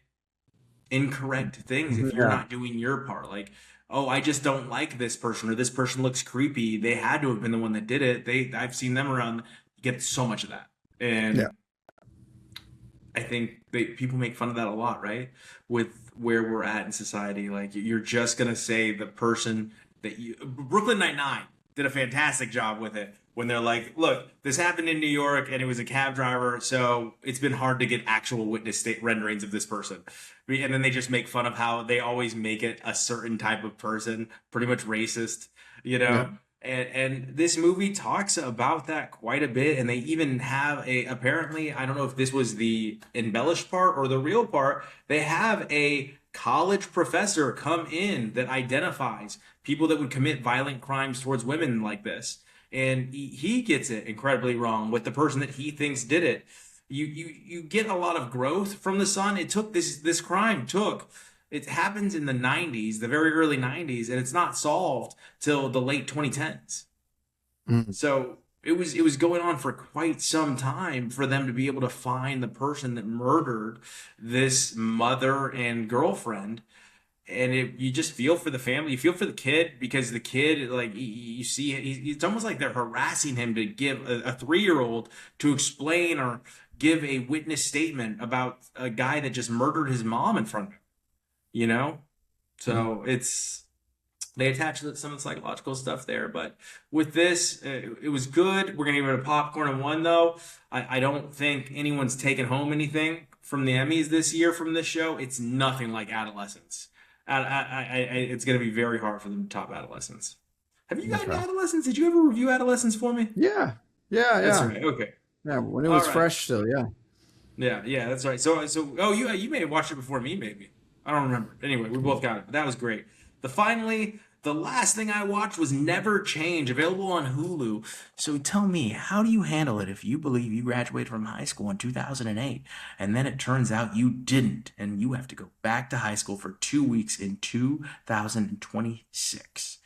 [SPEAKER 1] incorrect things if you're
[SPEAKER 2] Yeah,
[SPEAKER 1] not doing your part. Like, oh, I just don't like this person or this person looks creepy. They had to have been the one that did it. I've seen them around. You get so much of that.
[SPEAKER 2] yeah,
[SPEAKER 1] And I think people make fun of that a lot, right? With where we're at in society, like you're just gonna say the person that you Brooklyn Nine did a fantastic job with it when they're like, look, this happened in New York and it was a cab driver, so it's been hard to get actual witness state renderings of this person. And then they just make fun of how they always make it a certain type of person, pretty much racist, you
[SPEAKER 2] yeah.
[SPEAKER 1] know? And this movie talks about that quite a bit, and they even have a apparently I don't know if this was the embellished part or the real part. They have a college professor come in that identifies people that would commit violent crimes towards women like this, and he gets it incredibly wrong with the person that he thinks did it. You get a lot of growth from the son. It took this crime took it happens in the 90s, the very early 90s, and it's not solved till the late 2010s.
[SPEAKER 2] Mm.
[SPEAKER 1] So it was going on for quite some time for them to be able to find the person that murdered this mother and girlfriend. And you just feel for the family, you feel for the kid because the kid, like you see, it's almost like they're harassing him to give a 3-year-old to explain or give a witness statement about a guy that just murdered his mom in front of him, you know?
[SPEAKER 2] Mm.
[SPEAKER 1] So it's they attach some of the psychological stuff there, but with this, it was good. We're gonna give it a popcorn and one though. I don't think anyone's taken home anything from the Emmys this year from this show. It's nothing like Adolescence. It's gonna be very hard for them to top Adolescence. Have you gotten
[SPEAKER 2] Okay.
[SPEAKER 1] Adolescence? Did you ever review Adolescence for me?
[SPEAKER 2] Yeah, yeah,
[SPEAKER 1] That's
[SPEAKER 2] yeah,
[SPEAKER 1] right. Okay.
[SPEAKER 2] yeah. When it
[SPEAKER 1] All
[SPEAKER 2] was
[SPEAKER 1] right.
[SPEAKER 2] fresh, still, yeah.
[SPEAKER 1] Yeah, yeah, that's right. So, oh, you may have watched it before me, maybe. I don't remember. Anyway, we both got it. But that was great. The last thing I watched was Never Change, available on Hulu. So tell me, how do you handle it if you believe you graduated from high school in 2008, and then it turns out you didn't, and you have to go back to high school for 2 weeks in 2026?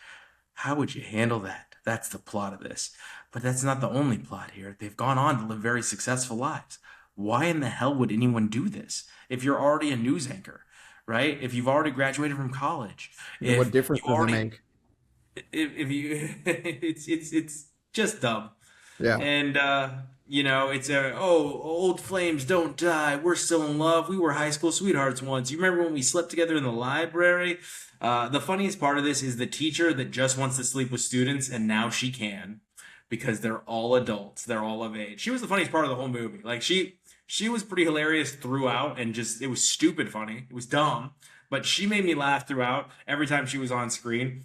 [SPEAKER 1] How would you handle that? That's the plot of this. But that's not the only plot here. They've gone on to live very successful lives. Why in the hell would anyone do this if you're already a news anchor, right? If you've already graduated from college,
[SPEAKER 2] Yeah, what
[SPEAKER 1] if
[SPEAKER 2] difference
[SPEAKER 1] you
[SPEAKER 2] does it
[SPEAKER 1] already,
[SPEAKER 2] make?
[SPEAKER 1] if you, it's just dumb.
[SPEAKER 2] Yeah.
[SPEAKER 1] And it's a oh, old flames don't die. We're still in love. We were high school sweethearts once. You remember when we slept together in the library? The funniest part of this is the teacher that just wants to sleep with students, and now she can because they're all adults. They're all of age. She was the funniest part of the whole movie. Like she was pretty hilarious throughout, and just it was stupid funny. It was dumb, but she made me laugh throughout every time she was on screen.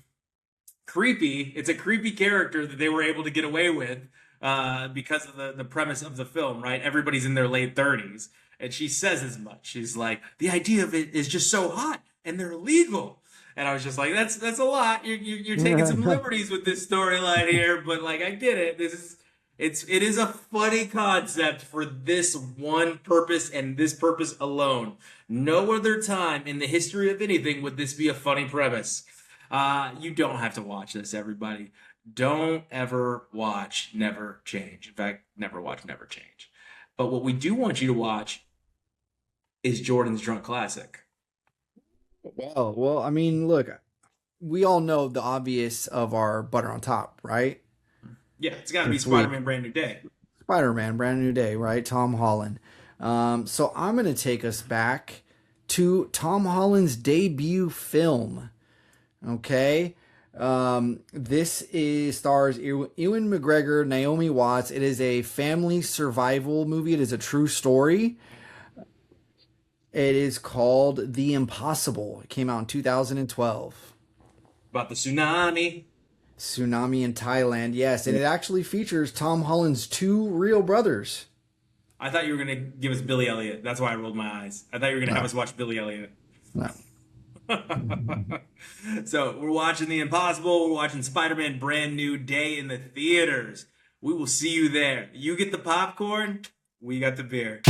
[SPEAKER 1] Creepy. It's a creepy character that they were able to get away with because of the premise of the film, right? Everybody's in their late 30s. And she says as much. She's like, the idea of it is just so hot and they're illegal. And I was just like, that's a lot. You're taking some liberties with this storyline here, but like I get it. It is a funny concept for this one purpose and this purpose alone. No other time in the history of anything would this be a funny premise. You don't have to watch this, everybody. Don't ever watch Never Change. In fact, never watch Never Change. But what we do want you to watch is Jordan's Drunk Classic.
[SPEAKER 2] Well, I mean, look, we all know the obvious of our butter on top, right?
[SPEAKER 1] Yeah, it's got to be
[SPEAKER 2] this week.
[SPEAKER 1] Spider-Man Brand New Day.
[SPEAKER 2] Spider-Man, Brand New Day, right? Tom Holland. So I'm going to take us back to Tom Holland's debut film. Okay. This is stars Ewan McGregor, Naomi Watts. It is a family survival movie. It is a true story. It is called The Impossible. It came out in 2012.
[SPEAKER 1] About the tsunami.
[SPEAKER 2] Tsunami in Thailand, yes. And it actually features Tom Holland's two real brothers.
[SPEAKER 1] I thought you were gonna give us Billy Elliot. That's why I rolled my eyes. I thought you were gonna have
[SPEAKER 2] No,
[SPEAKER 1] us watch Billy Elliot.
[SPEAKER 2] no.
[SPEAKER 1] So we're watching The Impossible. We're watching Spider-Man Brand New Day in the theaters. We will see you there. You get the popcorn. We got the beer.